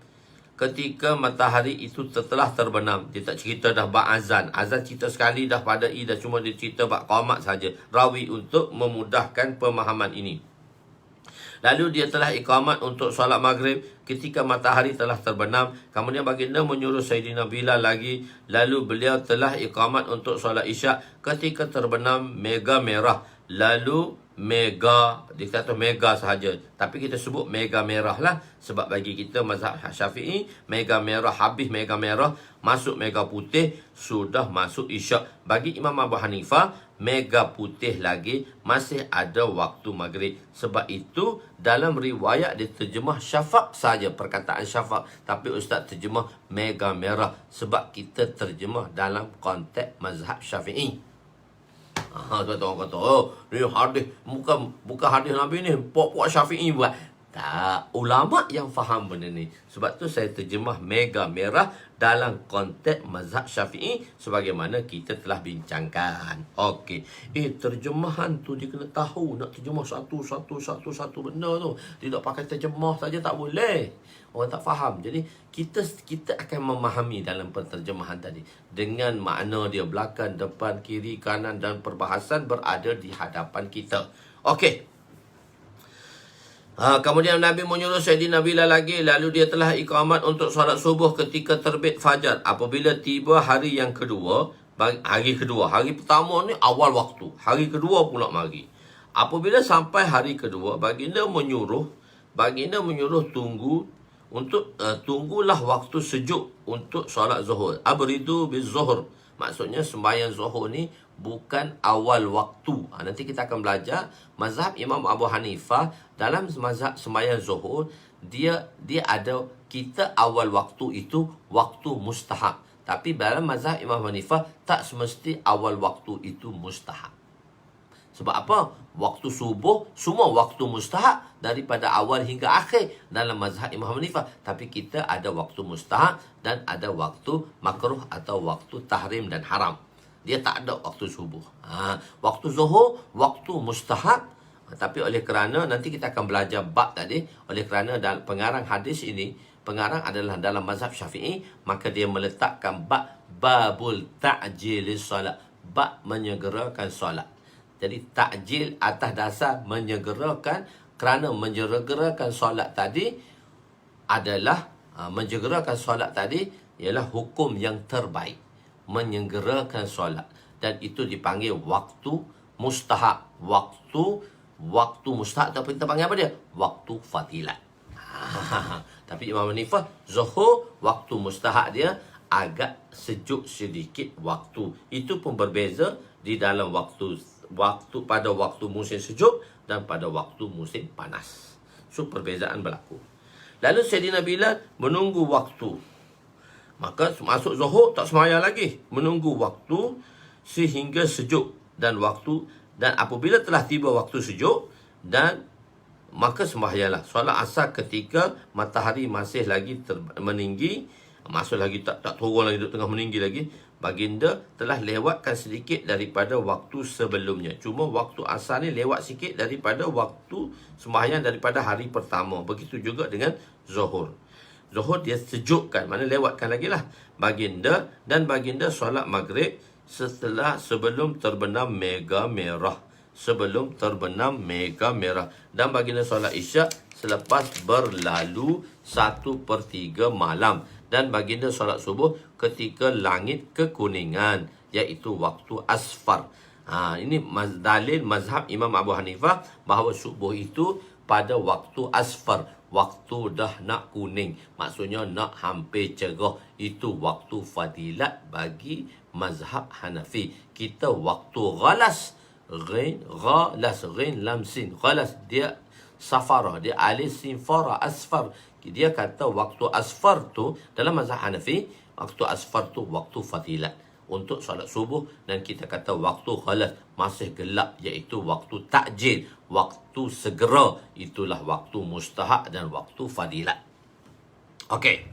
Ketika matahari itu telah terbenam. Dia tak cerita dah bak azan. Azan cerita sekali dah pada dah cuma dia cerita bak qamat saja. Rawi untuk memudahkan pemahaman ini. Lalu dia telah iqamat untuk solat maghrib ketika matahari telah terbenam. Kemudian baginda menyuruh Sayyidina Bilal lagi. Lalu beliau telah iqamat untuk solat isyak ketika terbenam mega merah. Lalu mega, dia kata mega sahaja, tapi kita sebut mega merah lah. Sebab bagi kita mazhab Syafi'i, mega merah habis mega merah, masuk mega putih, sudah masuk isyak. Bagi Imam Abu Hanifah, mega putih lagi masih ada waktu maghrib. Sebab itu dalam riwayat dia terjemah syafaq saja, perkataan syafaq, tapi ustaz terjemah mega merah sebab kita terjemah dalam konteks mazhab Syafi'i. Kata orang kata, oh, ni hadis bukan hadis Nabi ni, puak-puak Syafi'i buat. Tak, ulama yang faham benda ni. Sebab tu saya terjemah mega merah dalam konteks mazhab Syafi'i sebagaimana kita telah bincangkan. Okey. Terjemahan tu dia kena tahu, nak terjemah satu benda tu. Tidak pakai terjemah saja tak boleh. Orang tak faham. Jadi kita akan memahami dalam penterjemahan tadi dengan makna dia, belakang, depan, kiri, kanan dan perbahasan berada di hadapan kita. Okey. Kemudian Nabi menyuruh Sayyidina Bilal lagi, lalu dia telah iqamat untuk solat subuh ketika terbit fajar. Apabila tiba hari yang kedua, hari pertama ni awal waktu, hari kedua pula mari. Apabila sampai hari kedua, baginda menyuruh tunggulah waktu sejuk untuk solat zuhur. Abridu biz zuhur. Maksudnya sembahyang zuhur ni bukan awal waktu. Nanti kita akan belajar mazhab Imam Abu Hanifah. Dalam mazhab sembahyang zuhur, dia ada, kita awal waktu itu waktu mustahab. Tapi dalam mazhab Imam Hanifah tak semesti awal waktu itu mustahab. Sebab apa? Waktu subuh semua waktu mustahab daripada awal hingga akhir dalam mazhab Imam Hanifah. Tapi kita ada waktu mustahab dan ada waktu makruh atau waktu tahrim dan haram. Dia tak ada waktu subuh. Waktu zuhur, waktu mustahab. Tapi oleh kerana nanti kita akan belajar bab tadi, oleh kerana dalam pengarang hadis ini, pengarang adalah dalam mazhab Syafi'i, maka dia meletakkan babul ta'jilis solat, bab menyegerakan solat. Jadi takjil atas dasar menyegerakan, kerana menyegerakan solat tadi adalah menyegerakan solat tadi ialah hukum yang terbaik. Menyegerakan solat, dan itu dipanggil waktu mustahab. Waktu mustahab, tapi kita panggil apa dia? Waktu fadilat. Tapi Imam Hanifah, zuhur waktu mustahab dia agak sejuk sedikit waktu. Itu pun berbeza di dalam waktu pada waktu musim sejuk dan pada waktu musim panas. So perbezaan berlaku. Lalu Sayyidina Bilal menunggu waktu. Maka masuk zuhur tak sembahyang lagi, menunggu waktu sehingga sejuk dan apabila telah tiba waktu sejuk dan maka sembahyanglah solat asar ketika matahari masih lagi meninggi, masuk lagi tak turun lagi, tengah meninggi lagi. Baginda telah lewatkan sedikit daripada waktu sebelumnya. Cuma waktu asar ni lewat sikit daripada waktu sembahyang daripada hari pertama. Begitu juga dengan zuhur. Zuhur dia sejukkan, mana lewatkan lagi lah. Baginda solat maghrib sebelum terbenam mega merah. Dan baginda solat isyak selepas berlalu 1/3 malam. Dan baginda solat subuh ketika langit kekuningan, iaitu waktu asfar. Ini dalil mazhab Imam Abu Hanifah bahawa subuh itu pada waktu asfar, waktu dah nak kuning, maksudnya nak hampir cerah. Itu waktu fadilat bagi mazhab Hanafi. Kita waktu ghalas, ghain lam sin, ghalas dia safarah, dia alif sin fara asfar. Dia kata waktu asfar tu dalam mazhab Hanafi, waktu asfar tu waktu fadilat untuk solat subuh. Dan kita kata waktu ghalas, masih gelap, iaitu waktu takjil, waktu segera, itulah waktu mustahab dan waktu fadilat. Okey,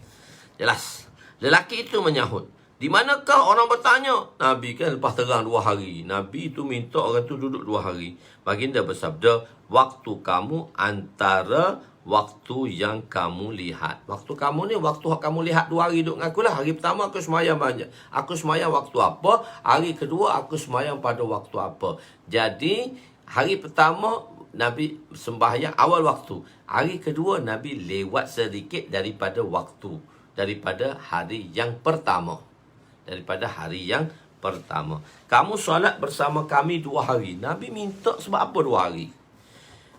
jelas. Lelaki itu menyahut, di manakah orang bertanya? Nabi kan lepas terang 2 hari. Nabi itu minta orang tu duduk 2 hari. Baginda bersabda, waktu kamu antara waktu yang kamu lihat. Waktu kamu ni, waktu kamu lihat 2 hari duduk dengan aku lah. Hari pertama aku semayang banyak. Aku semayang waktu apa? Hari kedua aku semayang pada waktu apa? Jadi, hari pertama Nabi sembahyang awal waktu. Hari kedua Nabi lewat sedikit daripada waktu. Daripada hari yang pertama. Kamu solat bersama kami 2 hari. Nabi minta sebab apa 2 hari?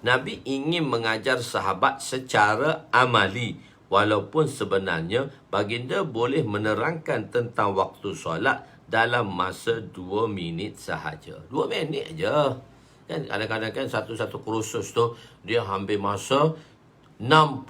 Nabi ingin mengajar sahabat secara amali. Walaupun sebenarnya baginda boleh menerangkan tentang waktu solat dalam masa 2 minit sahaja. 2 minit aja. Kan kadang-kadang kan satu kursus tu dia ambil masa 6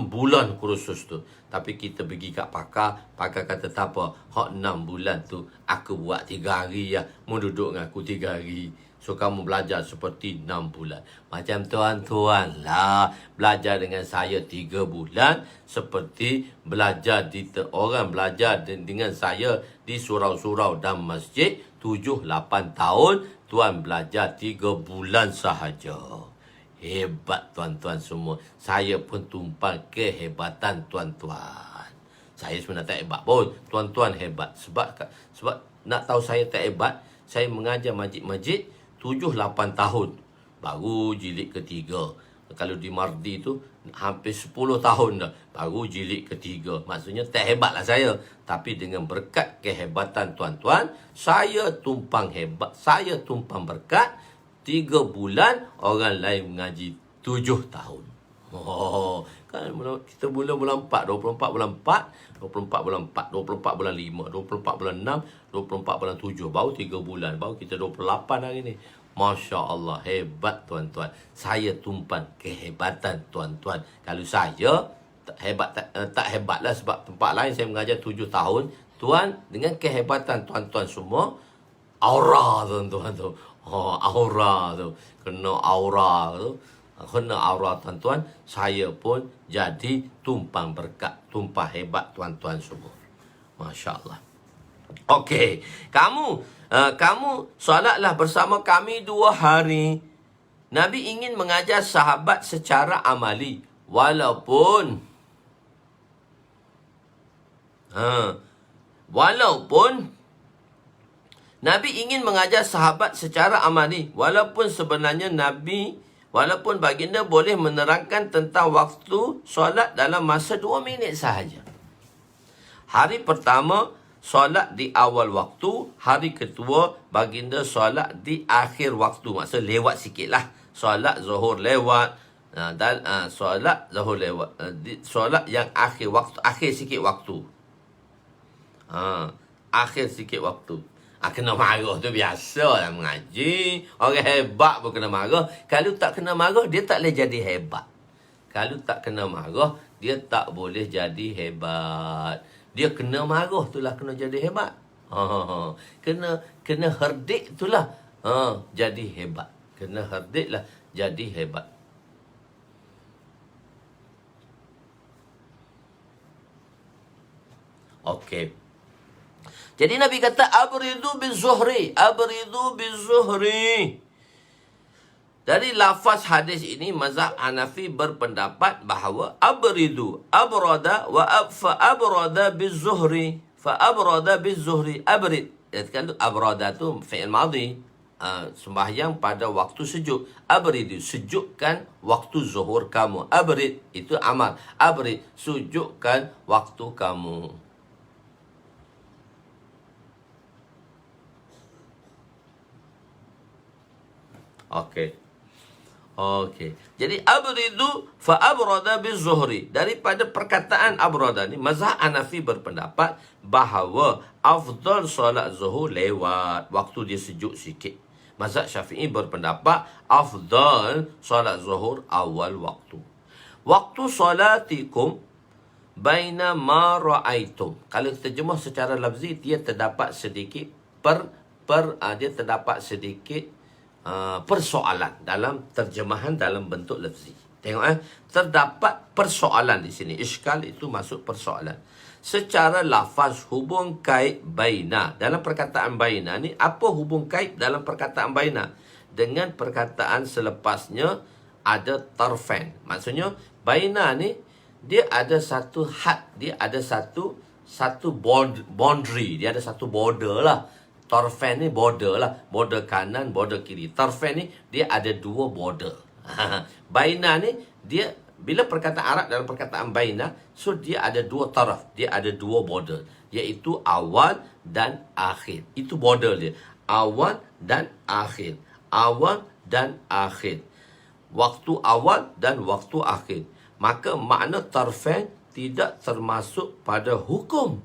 bulan kursus tu. Tapi kita pergi kat pakar kata tak apa, hak 6 bulan tu aku buat 3 hari ya. Mu duduk dengan aku 3 hari. So kamu belajar seperti 6 bulan. Macam tuan-tuan lah, belajar dengan saya 3 bulan seperti orang belajar dengan saya di surau-surau dan masjid 7-8 tahun. Tuan belajar 3 bulan sahaja. Hebat tuan-tuan semua. Saya pun tumpang kehebatan tuan-tuan. Saya sebenarnya tak hebat pun. Tuan-tuan hebat. Sebab nak tahu saya tak hebat, saya mengajar masjid-masjid 7-8 tahun. Baru jilid ketiga. Kalau di Mardi tu hampir 10 tahun dah baru jilid ketiga. Maksudnya tak hebatlah saya, tapi dengan berkat kehebatan tuan-tuan, saya tumpang hebat, saya tumpang berkat 3 bulan, orang lain mengaji 7 tahun. Oh, kan kita mula bulan 4, 24 bulan 4, 24 bulan 4, 24 bulan 5, 24 bulan 6, 24 bulan 7, baru 3 bulan, baru kita 28 hari ni. Masya Allah, hebat tuan-tuan. Saya tumpang kehebatan tuan-tuan. Kalau saya tak hebat lah, sebab tempat lain saya mengajar 7 tahun. Tuan, dengan kehebatan tuan-tuan semua, aura tuan-tuan tu. Oh, aura tu. Kena aura tu. Kena aura tuan-tuan, saya pun jadi tumpang berkat, tumpang hebat tuan-tuan semua. Masya Allah. Okey, kamu solatlah bersama kami 2 hari. Nabi ingin mengajar sahabat secara amali, walaupun Nabi ingin mengajar sahabat secara amali, walaupun sebenarnya walaupun baginda boleh menerangkan tentang waktu solat dalam masa 2 minit sahaja. Hari pertama, solat di awal waktu. Hari kedua, baginda solat di akhir waktu. Maksudnya lewat sikit lah. Solat zuhur lewat. Dan solat zuhur lewat. Solat yang akhir waktu. Akhir sikit waktu. Akhir sikit waktu. Kena marah tu biasa lah mengaji. Orang hebat pun kena marah. Kalau tak kena marah, dia tak boleh jadi hebat. Kalau tak kena marah, dia tak boleh jadi hebat. Dia kena marah itulah kena jadi hebat. Kena herdik itulah jadi hebat. Kena herdik lah jadi hebat. Okey. Jadi Nabi kata abridu bizuhri, abridu bizuhri. Dari lafaz hadis ini, mazhab Hanafi berpendapat bahawa abridu, abrada wa fa abrada bizuhri, fa abrada bizuhri, abrid. Kalau abrada tu fi'il madhi, sembahyang pada waktu sejuk. Abridu, sejukkan waktu zuhur kamu. Abrid, itu amal. Abrid, sejukkan waktu kamu. Okey. Jadi abridu fa abrada bizuhri. Daripada perkataan abrada ni, mazhab Hanafi berpendapat bahawa afdal solat zuhur lewat waktu dia sejuk sikit. Mazhab Syafi'i berpendapat afdal solat zuhur awal waktu. Waktu solatikum baina ma ra'aitum. Kalau terjemah secara lafzi, dia terdapat sedikit dia terdapat sedikit persoalan dalam terjemahan dalam bentuk lafzi. Tengok terdapat persoalan di sini. Iskal itu masuk persoalan. Secara lafaz hubung kait baina. Dalam perkataan baina ni, apa hubung kait dalam perkataan baina? Dengan perkataan selepasnya ada tarfain. Maksudnya baina ni dia ada satu had, dia ada satu boundary, dia ada satu border lah. Tarfain ni border lah. Border kanan, border kiri. Tarfain ni dia ada 2 border. Baina ni dia, bila perkataan Arab dalam perkataan baina, so dia ada 2 taraf. Dia ada 2 border. Iaitu awal dan akhir. Itu border dia. Awal dan akhir. Awal dan akhir. Waktu awal dan waktu akhir. Maka makna tarfain tidak termasuk pada hukum.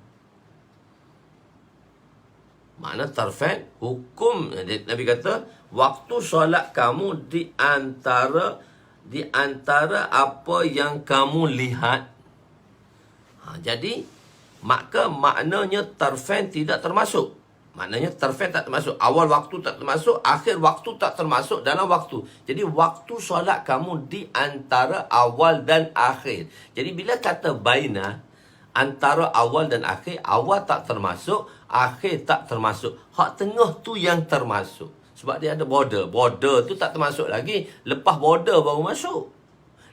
Makna tarfain hukum. Nabi kata waktu solat kamu di antara apa yang kamu lihat. Jadi maka maknanya tarfain tidak termasuk. Maknanya tarfain tak termasuk. Awal waktu tak termasuk, akhir waktu tak termasuk dalam waktu. Jadi waktu solat kamu di antara awal dan akhir. Jadi bila kata baina, antara awal dan akhir, awal tak termasuk, akhir tak termasuk. Hak tengah tu yang termasuk. Sebab dia ada border. Border tu tak termasuk lagi. Lepas border baru masuk.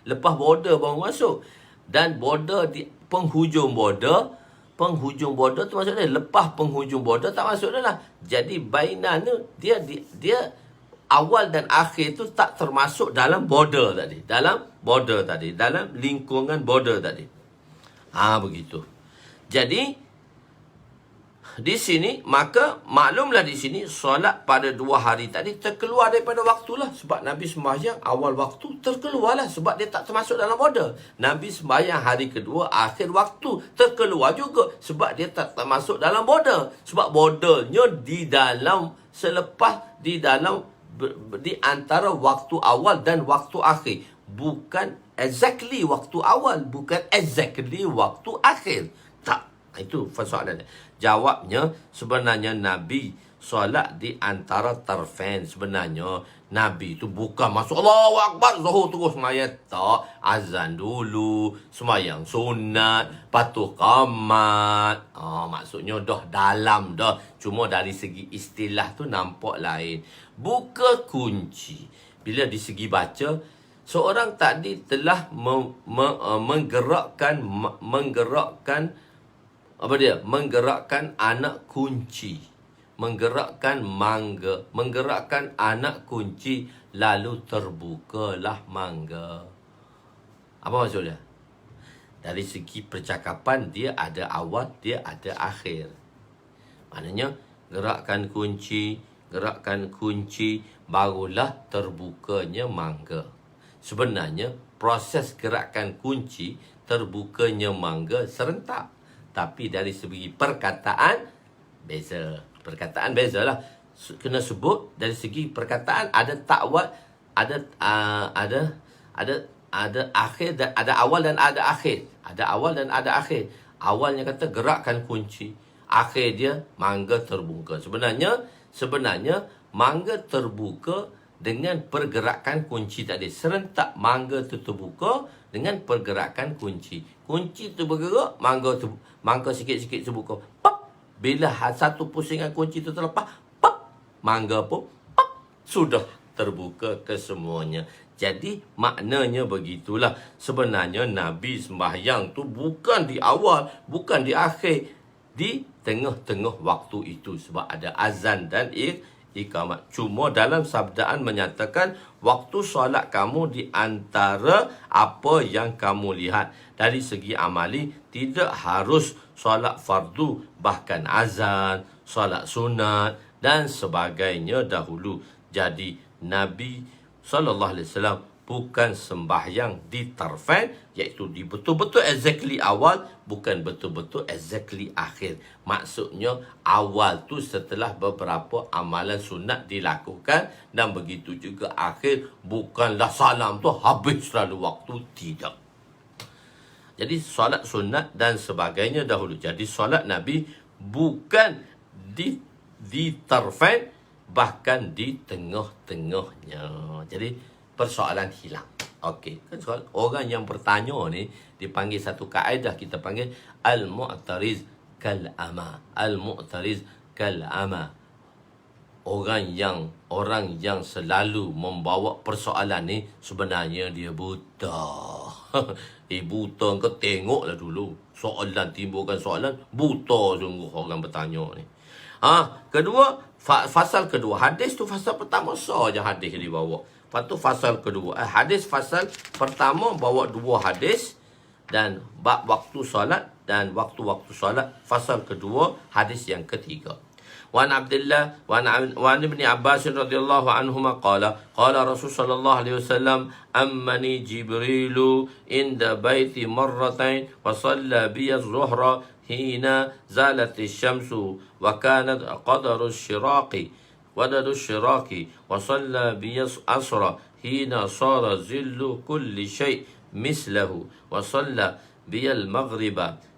Lepas border baru masuk. Dan border di penghujung border. Penghujung border tu maksudnya lepas penghujung border tak masuk dah lah. Jadi baina tu dia awal dan akhir tu tak termasuk dalam border tadi. Dalam lingkungan border tadi. Begitu. Jadi di sini, maka maklumlah di sini solat pada 2 hari tadi terkeluar daripada waktulah. Sebab Nabi sembahyang awal waktu terkeluarlah. Sebab dia tak termasuk dalam border. Nabi sembahyang hari kedua akhir waktu terkeluar juga. Sebab dia tak termasuk dalam border. Sebab bordernya di dalam selepas, di antara waktu awal dan waktu akhir. Bukan exactly waktu awal, bukan exactly waktu akhir. Tak. Itu soalannya. Jawabnya, sebenarnya Nabi solat di antara tarfain. Sebenarnya Nabi itu bukan masuk Allahu Akbar, Zuhur terus semayang. Tak. Azan dulu, semayang sunat, patuh qamat. Maksudnya dah dalam dah. Cuma dari segi istilah tu nampak lain. Buka kunci. Bila di segi baca, seorang tadi telah menggerakkan anak kunci, menggerakkan anak kunci, lalu terbukalah mangga. Apa maksudnya? Dari segi percakapan, dia ada awal, dia ada akhir. Maknanya gerakkan kunci, barulah terbukanya mangga. Sebenarnya proses gerakan kunci, terbukanya mangga serentak. Tapi dari segi perkataan beza. Perkataan bezalah. Kena sebut dari segi perkataan ada takwal, ada akhir dan ada awal dan ada akhir. Awalnya kata gerakkan kunci, akhir dia mangga terbuka. Sebenarnya mangga terbuka dengan pergerakan kunci tadi. Serentak mangga tu terbuka dengan pergerakan kunci. Kunci tu bergerak, mangga sikit-sikit terbuka. Pop! Bila satu pusingan kunci tu terlepas, pop! Mangga pun pop! Sudah terbuka kesemuanya. Jadi maknanya begitulah. Sebenarnya Nabi sembahyang tu bukan di awal, bukan di akhir, di tengah-tengah waktu itu. Sebab ada azan dan iqamat. Cuma dalam sabdaan menyatakan waktu solat kamu di antara apa yang kamu lihat. Dari segi amali, tidak harus solat fardu, bahkan azan, solat sunat dan sebagainya dahulu. Jadi Nabi SAW bukan sembahyang di tarfain, iaitu di betul-betul exactly awal, bukan betul-betul exactly akhir. Maksudnya awal tu setelah beberapa amalan sunat dilakukan, dan begitu juga akhir, bukanlah salam tu habis selalu waktu, tidak. Jadi solat sunat dan sebagainya dahulu. Jadi solat Nabi bukan di tarfain, bahkan di tengah-tengahnya. Jadi persoalan hilang. Okey, kan soal orang yang bertanya ni dipanggil satu kaedah, kita panggil al-mu'tariz kal-ama. Al-mu'tariz kal-ama. Orang yang selalu membawa persoalan ni sebenarnya dia buta. Buta kau tengoklah dulu. Soalan timbulkan soalan, buta sungguh orang bertanya ni. Kedua, fasal kedua. Hadis tu fasal pertama saja hadis dibawa. Lepas tu fasal kedua. Hadis fasal pertama bawa 2 hadis dan bab waktu solat dan waktu-waktu solat. Fasal kedua hadis yang ketiga. وعن عبد الله وعن ابن عباس رضي الله عنهما قال رسول صلى الله عليه وسلم أمني جبريل عند بيت مرتين وصلى بي الظهر حين زالت الشمس وكانت قدر الشراق وصلى بي العصر حين صار ظل كل شيء مثله وصلى بي المغرب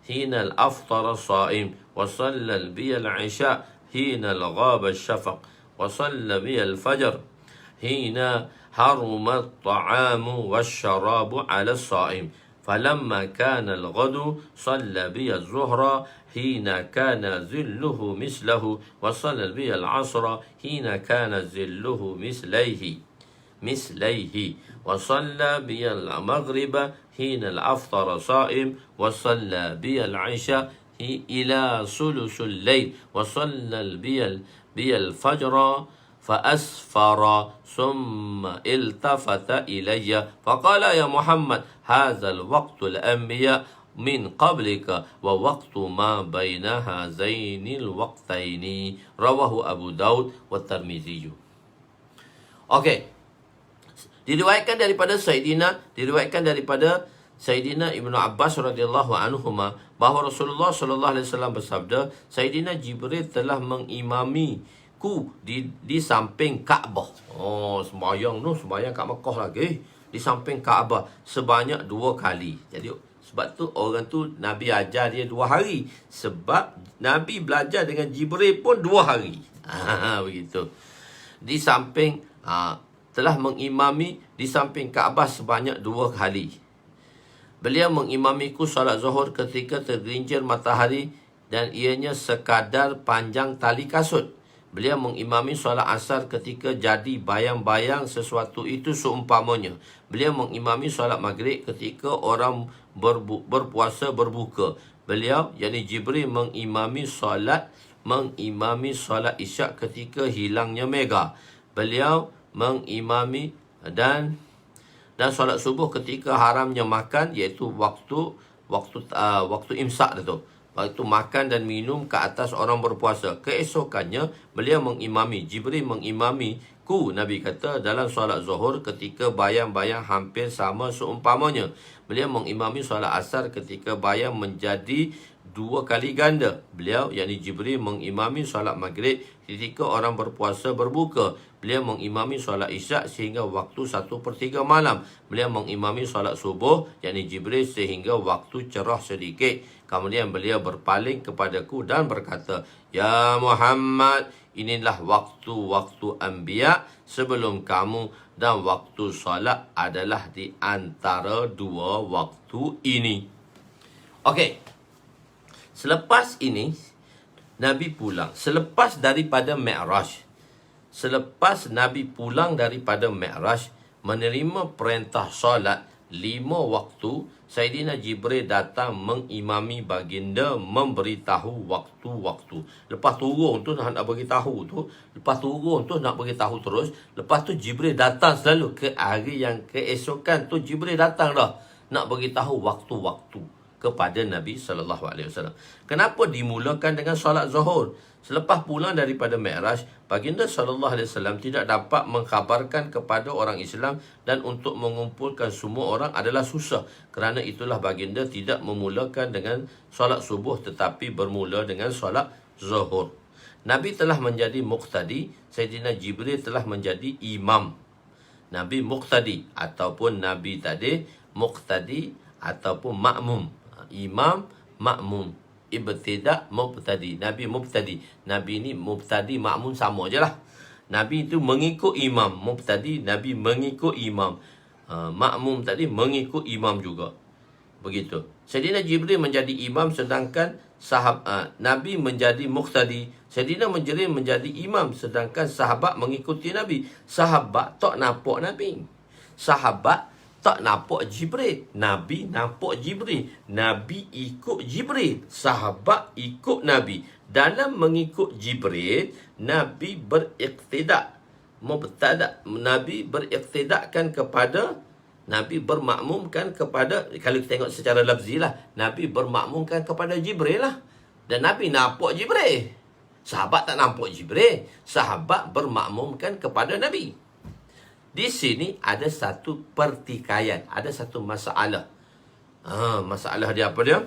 حين الأفطر الصائم وصلى بي العشاء حين الغاب الشفق وصلى بي الفجر حين حرم الطعام والشراب على الصائم فلما كان الغد صلى بي الظهر حين كان ظله مثله وصلى بي العصر حين كان ظله مثليه وصلى بي المغرب حين الأفطر صائم وصلى بي العشاء إلى ثلث الليل وصلى بي الفجر فأسفر ثم التفت إلي فقال يا محمد هذا الوقت الأنبياء من قبلك ووقت ما بين هذين الوقتين رواه أبو داود والترمذي. Okey. Diriwayatkan daripada Sayyidina Ibnu Abbas radhiyallahu anhuma bahawa Rasulullah sallallahu alaihi wasallam bersabda, Sayyidina Jibril telah mengimamiku di samping Kaabah. Sembahyang kat Mekah lagi, di samping Kaabah sebanyak 2 kali. Jadi sebab tu orang tu Nabi ajar dia 2 hari. Sebab Nabi belajar dengan Jibril pun 2 hari. Begitu. Di samping telah mengimami di samping Kaabah sebanyak 2 kali. Beliau mengimamiku solat zuhur ketika tergelincir matahari dan ianya sekadar panjang tali kasut. Beliau mengimami solat asar ketika jadi bayang-bayang sesuatu itu seumpamanya. Beliau mengimami solat maghrib ketika orang berpuasa berbuka. Beliau, yakni Jibril, mengimami solat isyak ketika hilangnya mega. Beliau mengimami dan solat subuh ketika haramnya makan, iaitu waktu imsak tu. Waktu makan dan minum ke atas orang berpuasa. Keesokannya beliau Jibril mengimamiku, Nabi kata, dalam solat zuhur ketika bayang-bayang hampir sama seumpamanya. Beliau mengimami solat asar ketika bayang menjadi 2 kali ganda. Beliau, yakni Jibril, mengimami solat maghrib ketika orang berpuasa berbuka. Beliau mengimami solat isyak sehingga waktu 1/3 malam. Beliau mengimami solat subuh, yakni Jibril, sehingga waktu cerah sedikit. Kemudian beliau berpaling kepadaku dan berkata, Ya Muhammad, inilah waktu-waktu anbiya sebelum kamu, dan waktu solat adalah di antara 2 waktu ini. Okey. Selepas ini Nabi pulang. Selepas Nabi pulang daripada Mi'raj, menerima perintah solat 5 waktu, Sayyidina Jibril datang mengimami baginda, memberitahu waktu-waktu. Lepas turun tu nak beritahu terus. Lepas tu Jibril datang selalu ke hari yang keesokan tu, Jibril datang dah nak beritahu waktu-waktu kepada Nabi SAW. Kenapa dimulakan dengan solat zuhur? Selepas pulang daripada Mi'raj, baginda SAW tidak dapat mengkhabarkan kepada orang Islam, dan untuk mengumpulkan semua orang adalah susah. Kerana itulah baginda tidak memulakan dengan solat subuh, tetapi bermula dengan solat zuhur. Nabi telah menjadi muqtadi, Sayyidina Jibril telah menjadi imam. Nabi muqtadi ataupun Nabi tadi muqtadi ataupun makmum. Imam, makmum, ibtida, mubtadi. Nabi mubtadi. Nabi ni mubtadi, makmum sama je lah. Nabi itu mengikut imam. Mubtadi, Nabi mengikut imam. Makmum tadi mengikut imam juga. Begitu. Sayyidina Jibril menjadi imam, sedangkan Nabi menjadi muqtadi. Sayyidina Jibril menjadi imam, sedangkan sahabat mengikuti Nabi. Sahabat tak nampak Nabi. Sahabat tak nampak Jibril. Nabi nampak Jibril. Nabi ikut Jibril. Sahabat ikut Nabi. Dalam mengikut Jibril, Nabi beriktidak. Nabi beriktidakan kepada, Nabi bermakmumkan kepada, kalau kita tengok secara lafzi lah, Nabi bermakmumkan kepada Jibril lah. Dan Nabi nampak Jibril. Sahabat tak nampak Jibril. Sahabat bermakmumkan kepada Nabi. Di sini ada satu pertikaian, ada satu masalah. Masalah dia apa dia?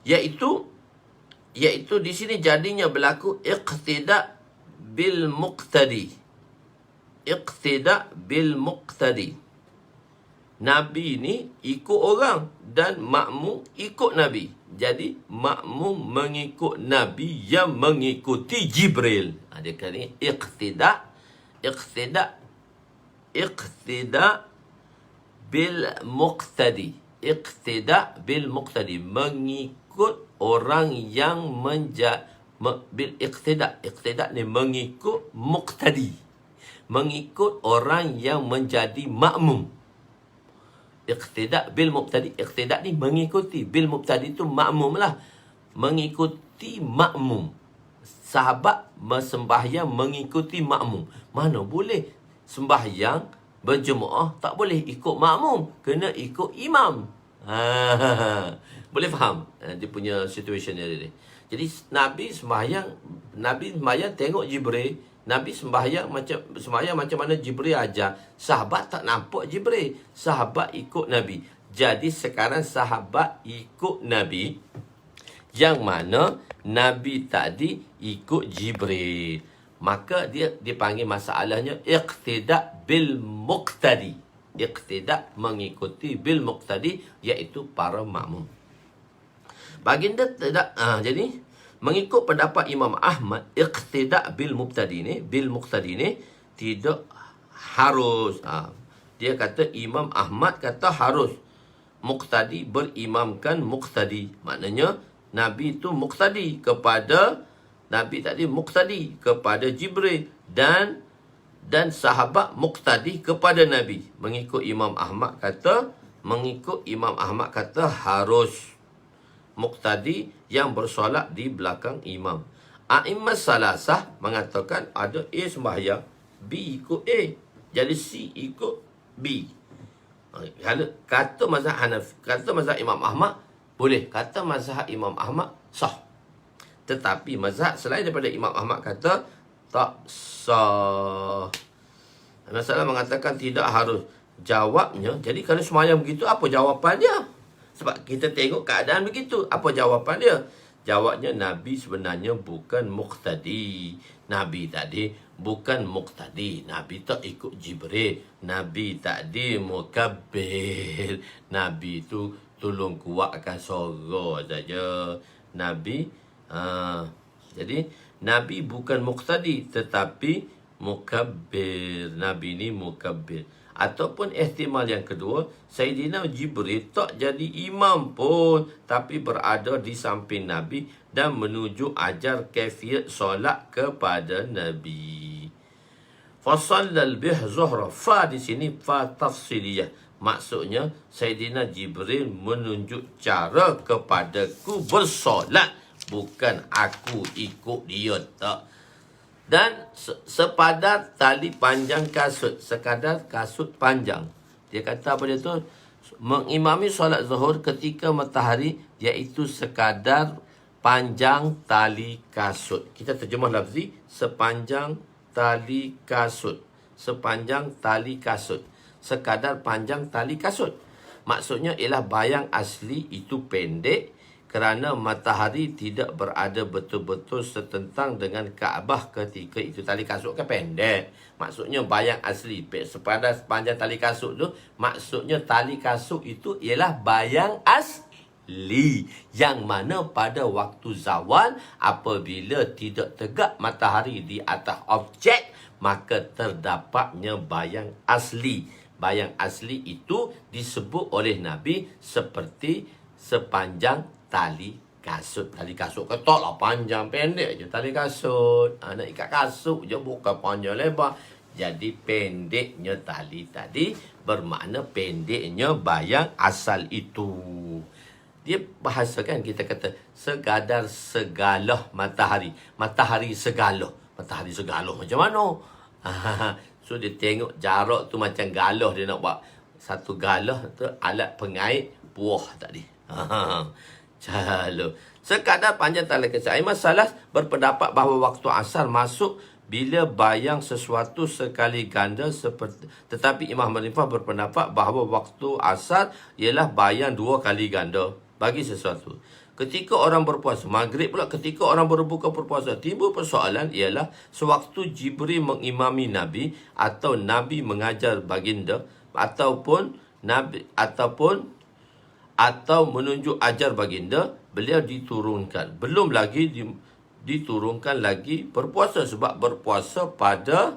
Iaitu di sini jadinya berlaku iqtida bil muqtadi. Iqtida bil muqtadi. Nabi ni ikut orang dan makmum ikut Nabi. Jadi makmum mengikut Nabi yang mengikuti Jibril. Dia kata iqtida bil muqtadi. Iqtida bil muqtadi, mengikut orang yang bil iqtida. Iqtida ni mengikut muqtadi, mengikut orang yang menjadi makmum. Iqtida bil muqtadi. Iqtida ni mengikuti, bil muqtadi tu makmum lah, mengikuti makmum. sahabat sembahyang mengikuti makmum. Mana boleh sembahyang berjemaah tak boleh ikut makmum, kena ikut imam. Boleh faham dia punya situation dia. Jadi Nabi sembahyang tengok Jibril. Nabi sembahyang macam mana Jibril ajar. Sahabat tak nampak Jibril, sahabat ikut Nabi. Jadi sekarang sahabat ikut Nabi, yang mana Nabi tadi ikut Jibril. Maka dia dipanggil masalahnya iqtida bil muqtadi. Iqtida mengikuti bil muqtadi, iaitu para makmum. Baginda tidak jadi mengikut pendapat Imam Ahmad, iqtida bil muqtadi ni tidak harus. Dia kata, Imam Ahmad kata harus. Muqtadi berimamkan muqtadi. Maknanya Nabi itu muqtadi kepada Jibril, dan sahabat muqtadi kepada Nabi. Mengikut Imam Ahmad kata harus muqtadi yang bersolat di belakang imam. A'immah salasah mengatakan ada A sembahyang, B ikut A, jadi C ikut B. Kata mazhab Hanafi, kata mazhab Imam Ahmad boleh, kata mazhab Imam Ahmad sah. Tetapi mazhab selain daripada Imam Ahmad kata tak sah. Masalah mengatakan tidak harus. Jawabnya, jadi kalau sembahyang begitu, apa jawapan dia? Sebab kita tengok keadaan begitu. Apa jawapan dia? Jawabnya, Nabi sebenarnya bukan muqtadi. Nabi tadi bukan muqtadi. Nabi tak ikut Jibril. Nabi tadi mukabbir. Nabi tu tolong kuatkan suara saja. Nabi jadi Nabi bukan muqtadi, tetapi mukabbir. Nabi ni mukabbir. Ataupun ihtimal yang kedua, Sayyidina Jibril tak jadi imam pun, tapi berada di samping Nabi dan menuju ajar kaifiat solat kepada Nabi. Fasallal bih zuhra. Fa di sini fa tafsiliyah. Maksudnya Sayyidina Jibril menunjuk cara kepadaku bersolat, bukan aku ikut dia, tak. Dan sepadar tali panjang kasut, sekadar kasut panjang. Dia kata apa dia tu? Mengimami solat zuhur ketika matahari, iaitu sekadar panjang tali kasut. Kita terjemah lafzi, sepanjang tali kasut. Sepanjang tali kasut. Sekadar panjang tali kasut. Maksudnya ialah bayang asli itu pendek, kerana matahari tidak berada betul-betul setentang dengan Kaabah ketika itu. Tali kasut kan pendek. Maksudnya bayang asli. Sepanjang tali kasut tu, maksudnya tali kasut itu ialah bayang asli. Yang mana pada waktu zawal, apabila tidak tegak matahari di atas objek, maka terdapatnya bayang asli. Bayang asli itu disebut oleh Nabi seperti sepanjang tali kasut. Tali kasut ketok lah, panjang pendek je tali kasut. Nak ikat kasut je, bukan panjang lebar. Jadi pendeknya tali tadi bermakna pendeknya bayang asal itu. Dia bahasakan, kita kata sekadar segala matahari. Matahari segala. Matahari segala macam mana? So dia tengok jarak tu macam galah dia nak buat. Satu galah tu alat pengait buah tadi. Jalo. Sekadar panjang tali kasut. Imam Salas berpendapat bahawa waktu asar masuk bila bayang sesuatu sekali ganda seperti, tetapi Imam Hanifah berpendapat bahawa waktu asar ialah bayang dua kali ganda bagi sesuatu. Ketika orang berpuasa, maghrib pula ketika orang berbuka berpuasa, timbul persoalan ialah sewaktu Jibril mengimami Nabi atau Nabi mengajar baginda ataupun menunjuk ajar baginda, beliau diturunkan. Belum lagi diturunkan lagi berpuasa, sebab berpuasa pada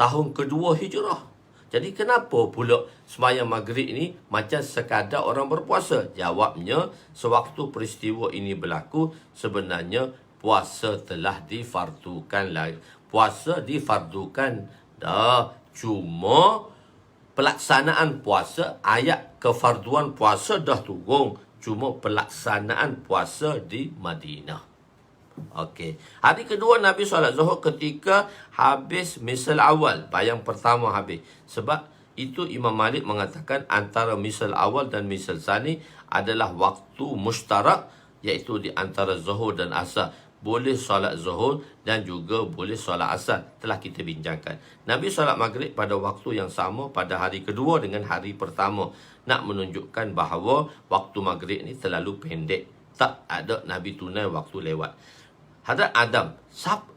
tahun kedua Hijrah. Jadi kenapa pula sembahyang maghrib ini macam sekadar orang berpuasa? Jawabnya, sewaktu peristiwa ini berlaku, sebenarnya puasa telah difardukan lagi. Puasa difardukan dah. Cuma pelaksanaan puasa, ayat kefarduan puasa dah turun. cuma pelaksanaan puasa di Madinah. Okey. Hari kedua Nabi solat Zuhur ketika habis misal awal, bayang pertama habis. Sebab itu Imam Malik mengatakan antara misal awal dan misal sani adalah waktu mustarak, iaitu di antara Zuhur dan Asar. Boleh solat Zuhur dan juga boleh solat Asar. Telah kita bincangkan. Nabi solat Maghrib pada waktu yang sama pada hari kedua dengan hari pertama. Nak menunjukkan bahawa waktu Maghrib ni terlalu pendek. Tak ada Nabi tunai waktu lewat. Hadrat Adam,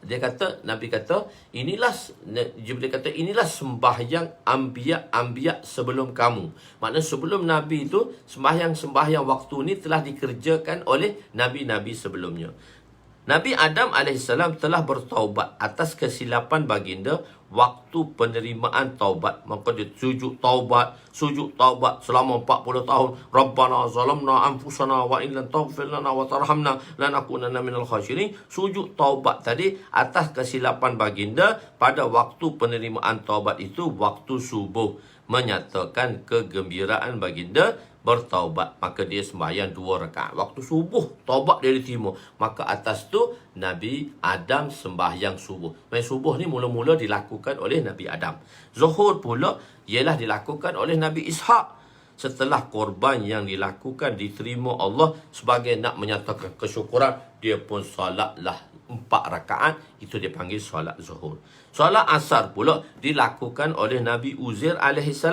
dia kata, Nabi kata, Jibril kata, inilah sembahyang anbiya sebelum kamu. Maknanya sebelum Nabi itu, sembahyang waktu ni telah dikerjakan oleh Nabi-Nabi sebelumnya. Nabi Adam AS telah bertaubat atas kesilapan baginda waktu penerimaan taubat. Maka dia sujud taubat selama 40 tahun. Rabbana zalamna anfusana wa in lam taghfir lana wa tarhamna lanakunanna minal khasirin. Sujud taubat tadi atas kesilapan baginda pada waktu penerimaan taubat itu waktu subuh, menyatakan kegembiraan baginda bertaubat. Maka dia sembahyang 2 rakaat. Waktu subuh taubat dia diterima. Maka atas tu Nabi Adam sembahyang subuh. Subuh ni mula-mula dilakukan oleh Nabi Adam. Zuhur pula ialah dilakukan oleh Nabi Ishaq. Setelah korban yang dilakukan diterima Allah sebagai nak menyatakan kesyukuran, dia pun solatlah 4 rakaat. Itu dia panggil solat Zuhur. Solat Asar pula dilakukan oleh Nabi Uzair AS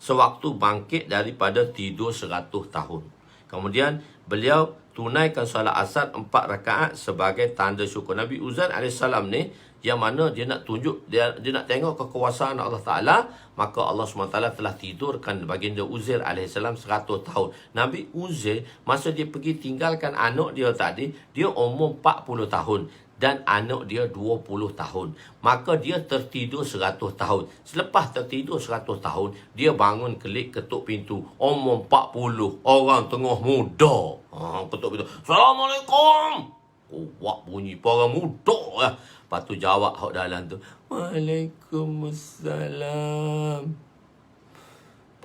sewaktu bangkit daripada tidur 100 tahun. Kemudian beliau tunaikan solat Asar 4 rakaat sebagai tanda syukur. Nabi Uzair AS ni yang mana dia nak tunjuk, dia nak tengok kekuasaan Allah Ta'ala. Maka Allah SWT telah tidurkan baginda Uzair AS 100 tahun. Nabi Uzair masa dia pergi tinggalkan anak dia tadi, dia umur 40 tahun. Dan anak dia 20 tahun. Maka dia tertidur 100 tahun. Selepas tertidur 100 tahun, dia bangun kelik ketuk pintu. Umur 40. Orang tengah muda. Ketuk pintu. Assalamualaikum. Kuat bunyi orang muda. Lepas tu jawab hak dalam tu. Waalaikumsalam.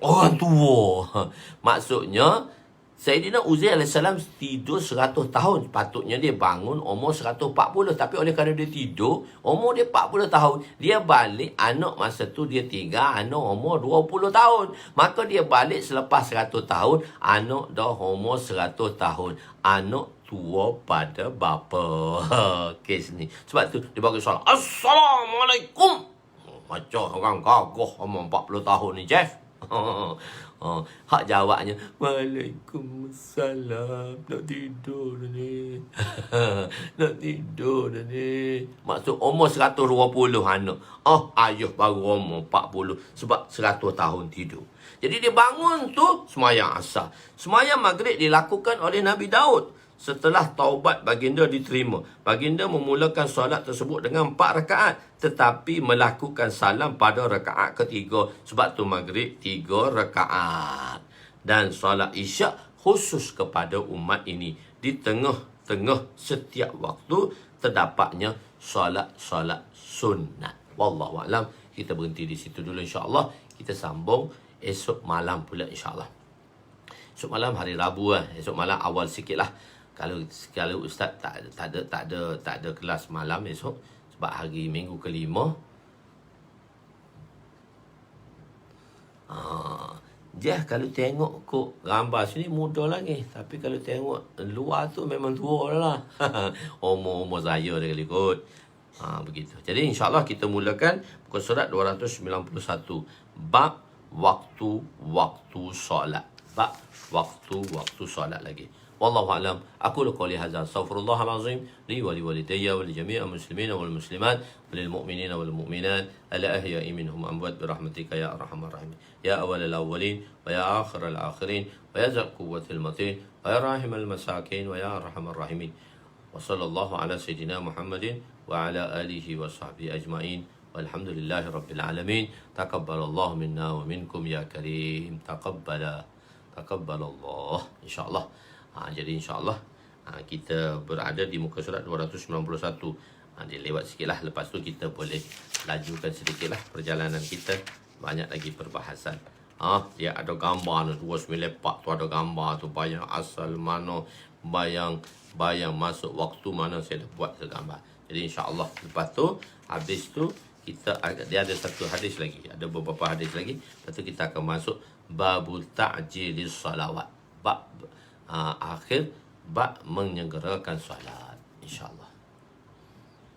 Orang tua. Maksudnya, Sayyidina Uzair AS tidur 100 tahun. Patutnya dia bangun umur 140. Tapi oleh kerana dia tidur, umur dia 40 tahun. Dia balik, anak masa tu dia tinggal, anak umur 20 tahun. Maka dia balik selepas 100 tahun, anak dah umur 100 tahun. Anak tua pada bapa. Kes ni. Sebab tu dia bagi salam. Assalamualaikum. Macam orang gagah umur 40 tahun ni, Jeff. Hak jawabnya, Waalaikumsalam. Nak tidur dah ni. Nak tidur dah ni. Maksud umur 120 anak. Ayuh baru umur 40. Sebab 100 tahun tidur. Jadi dia bangun tu sembahyang Asar. Sembahyang Maghrib dilakukan oleh Nabi Daud. Setelah taubat baginda diterima, baginda memulakan solat tersebut dengan 4 rakaat, tetapi melakukan salam pada rakaat ketiga. Sebab tu Maghrib 3 rakaat. Dan solat Isyak khusus kepada umat ini. Di tengah-tengah setiap waktu terdapatnya solat-solat sunat. Wallahualam. Kita berhenti di situ dulu, insya-Allah. Kita sambung esok malam pula, insya-Allah. Esok malam hari Rabu lah. Esok malam awal sikit lah. Kalau Ustaz tak ada kelas malam esok sebab hari minggu kelima. Kalau tengok kok gambar sini muda lagi, tapi kalau tengok luar tu memang tua lah. Umur saya dia kali kot. Begitu. Jadi insya-Allah kita mulakan muka surat 291. Bab waktu solat. Bab waktu solat lagi. Wallahu a'lam. Aqulu qawli hadza astaghfirullahal azim li wa liwalidayya wa li jami'il muslimin wal muslimat wal mu'minina wal mu'minat ala ahya'i minhum amwat bi rahmatika ya arhamar rahimin ya awwalal awwalin wa ya akhiral akhirin wa ya zal quwwatil matin wa ya rahimal masakin wa ya arhamar rahimin wa sallallahu ala sayyidina Muhammadin wa ala alihi wa sahbihi ajma'in walhamdulillahi rabbil alamin. Taqabbalallahu minna wa minkum ya karim. Taqabbalallah, insyaallah. Jadi insya-Allah kita berada di muka surat 291. Dia lewat sikitlah. Lepas tu kita boleh lajukan sedikitlah perjalanan kita. Banyak lagi perbahasan. Dia ada gambar tu 294 tu, ada gambar tu bayang asal mana, bayang masuk waktu mana saya dah buat segambar. Jadi insya-Allah lepas tu, habis tu dia ada satu hadis lagi, ada beberapa hadis lagi. Lepas tu kita akan masuk babul ta'jilis salawat, bab akhir bab menyegerakan solat, insya-Allah.